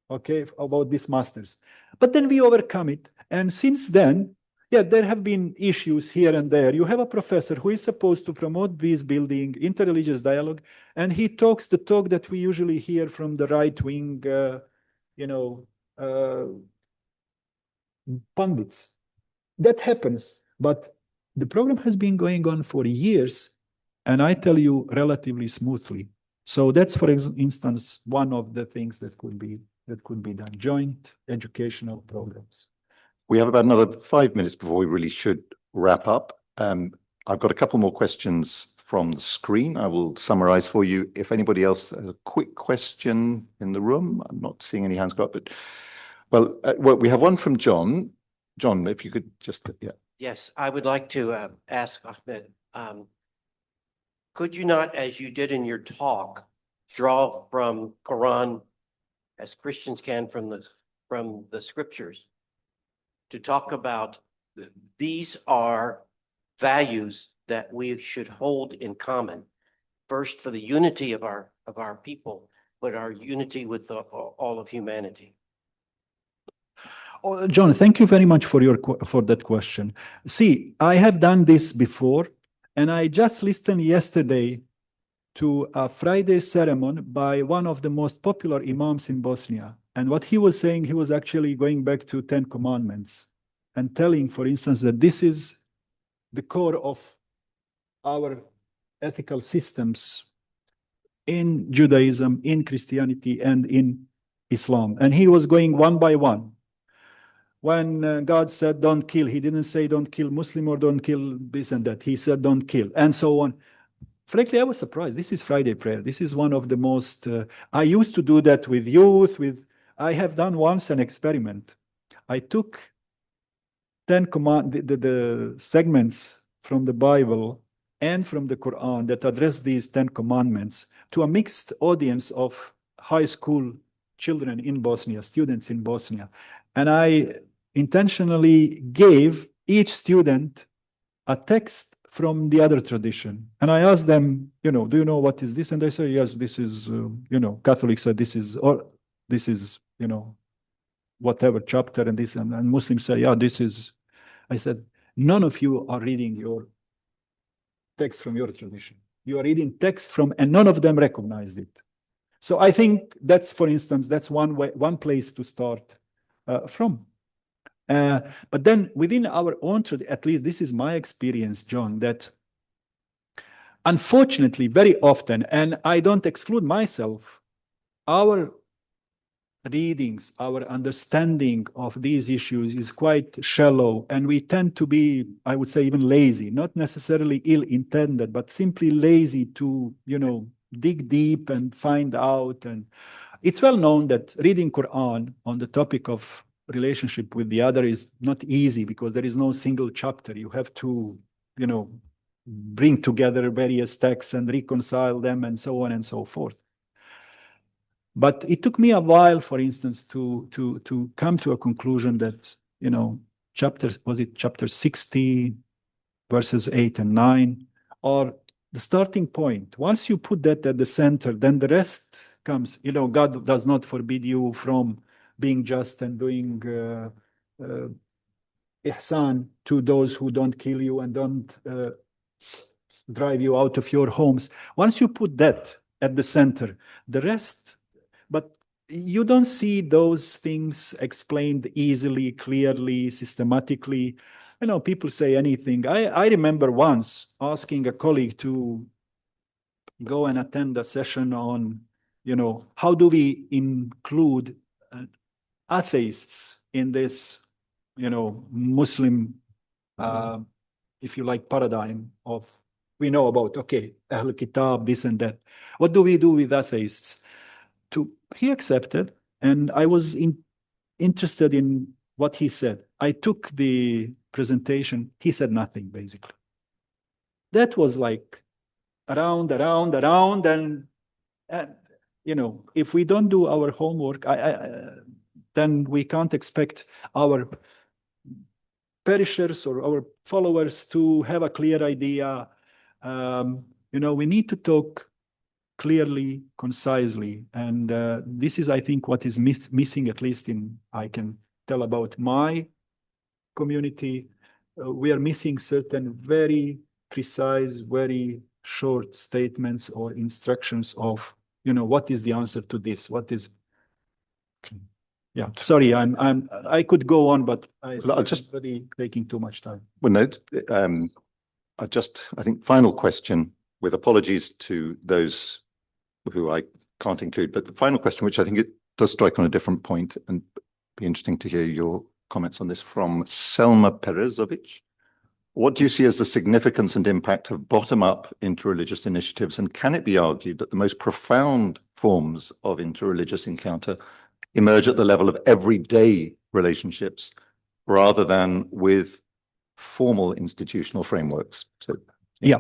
Speaker 4: okay, about these masters. But then we overcome it. And since then, yeah, there have been issues here and there. You have a professor who is supposed to promote peace building, interreligious dialogue, and he talks the talk that we usually hear from the right-wing, you know, pundits. That happens, but the program has been going on for years, and I tell you, relatively smoothly. So that's, for instance, one of the things that could be done, joint educational programs.
Speaker 3: We have about another 5 minutes before we really should wrap up. I've got a couple more questions from the screen. I will summarize for you. If anybody else has a quick question in the room, I'm not seeing any hands go up, but well, we have one from John. John, if you could just, yeah.
Speaker 2: Yes, I would like to ask Ahmet, could you not, as you did in your talk, draw from Quran as Christians can from the scriptures to talk about these are values that we should hold in common. First, for the unity of our people, but our unity with all of humanity.
Speaker 4: Oh, John, thank you very much for that question. See, I have done this before, and I just listened yesterday to a Friday sermon by one of the most popular imams in Bosnia. And what he was saying, he was actually going back to 10 Commandments and telling, for instance, that this is the core of our ethical systems in Judaism, in Christianity, and in Islam. And he was going one by one. When God said, don't kill, he didn't say, don't kill Muslim or don't kill this and that. He said, don't kill, and so on. Frankly, I was surprised. This is Friday prayer. This is one of the most, I used to do that with youth, I have done once an experiment. I took 10 the segments from the Bible and from the Quran that address these 10 commandments to a mixed audience of high school children in Bosnia, students in Bosnia. And I intentionally gave each student a text from the other tradition. And I asked them, do you know what is this? And they say, yes, this is, Catholics said this is, or this is, whatever chapter and this, and Muslims say, yeah, this is. I said, none of you are reading your text from your tradition. You are reading text from, and none of them recognized it. So I think that's, for instance, that's one place to start from. But then within our own tradition, at least this is my experience, John, that unfortunately, very often, and I don't exclude myself, our readings, our understanding of these issues is quite shallow, and we tend to be, I would say, even lazy, not necessarily ill-intended, but simply lazy to, dig deep and find out. And it's well known that reading Quran on the topic of relationship with the other is not easy because there is no single chapter. You have to, bring together various texts and reconcile them and so on and so forth. But it took me a while, for instance, to come to a conclusion that, chapter 60, verses 8 and 9, or the starting point. Once you put that at the center, then the rest comes. God does not forbid you from being just and doing ihsan to those who don't kill you and don't drive you out of your homes. Once you put that at the center, the rest, but you don't see those things explained easily, clearly, systematically. People say anything. I remember once asking a colleague to go and attend a session on, how do we include atheists in this, Muslim, if you like, paradigm of, we know about, okay, Ahl Kitab, this and that. What do we do with atheists? He accepted, and I was interested in what he said. I took the presentation. He said nothing, basically. That was like around, and if we don't do our homework, then we can't expect our parishioners or our followers to have a clear idea. We need to talk clearly, concisely, and this is, I think, what is missing, at least I can tell about my community. We are missing certain very precise, very short statements or instructions of, what is the answer to this? What is? Yeah, sorry, I could go on, but I'm just really taking too much time.
Speaker 3: Well, no, I think final question, with apologies to those who I can't include, but the final question, which I think it does strike on a different point, and be interesting to hear your comments on this, from Selma Perezovic. What do you see as the significance and impact of bottom-up interreligious initiatives, and can it be argued that the most profound forms of interreligious encounter emerge at the level of everyday relationships rather than with formal institutional frameworks. So,
Speaker 4: Yeah,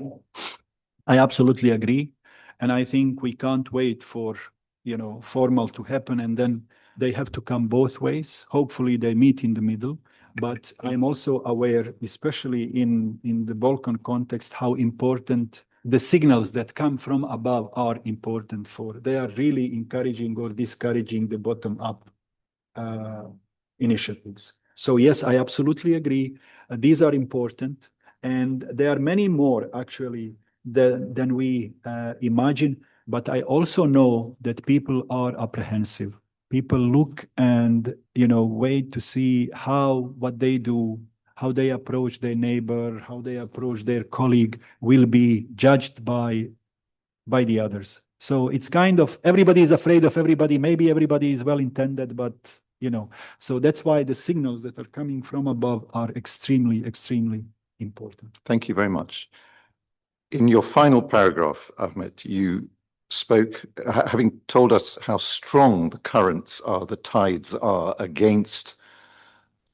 Speaker 4: I absolutely agree. And I think we can't wait for, formal to happen, and then they have to come both ways. Hopefully they meet in the middle. But I'm also aware, especially in the Balkan context, how important the signals that come from above are important for. They are really encouraging or discouraging the bottom-up initiatives. So yes, I absolutely agree. These are important. And there are many more actually than we imagine. But I also know that people are apprehensive. People look and wait to see what they do, how they approach their neighbor, how they approach their colleague will be judged by the others. So it's kind of everybody is afraid of everybody. Maybe everybody is well intended, but so that's why the signals that are coming from above are extremely, extremely important.
Speaker 3: thank you very much. In your final paragraph, Ahmet, you spoke, having told us how strong the currents are, the tides are against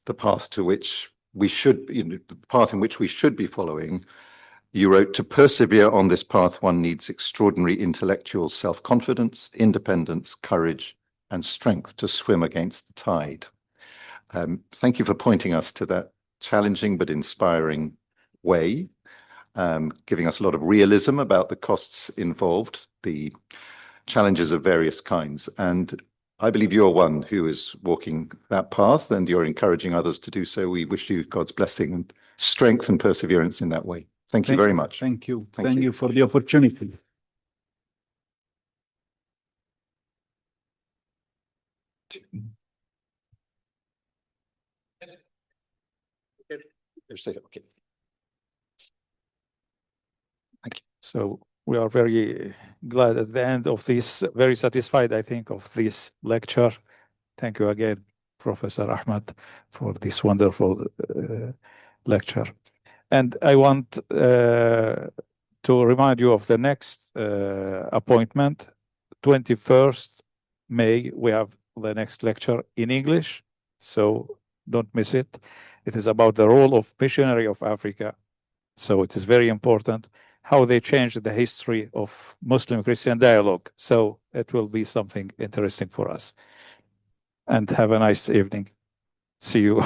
Speaker 3: the path to which we should, the path in which we should be following. You wrote, to persevere on this path, one needs extraordinary intellectual self-confidence, independence, courage, and strength to swim against the tide. Thank you for pointing us to that challenging but inspiring way, giving us a lot of realism about the costs involved, the challenges of various kinds. And I believe you're one who is walking that path, and you're encouraging others to do so. We wish you God's blessing and strength and perseverance in that way. Thank you very much.
Speaker 4: Thank you.
Speaker 3: Thank
Speaker 4: Thank
Speaker 3: you.
Speaker 4: you for the opportunity.
Speaker 3: Okay. Thank you.
Speaker 1: So we are very glad at the end of this, very satisfied, I think, of this lecture. Thank you again, Professor Ahmed, for this wonderful lecture. And I want to remind you of the next appointment, 21st May, we have the next lecture in English, so don't miss it. It is about the role of missionary of Africa. So it is very important how they changed the history of Muslim-Christian dialogue. So it will be something interesting for us. And have a nice evening. See you.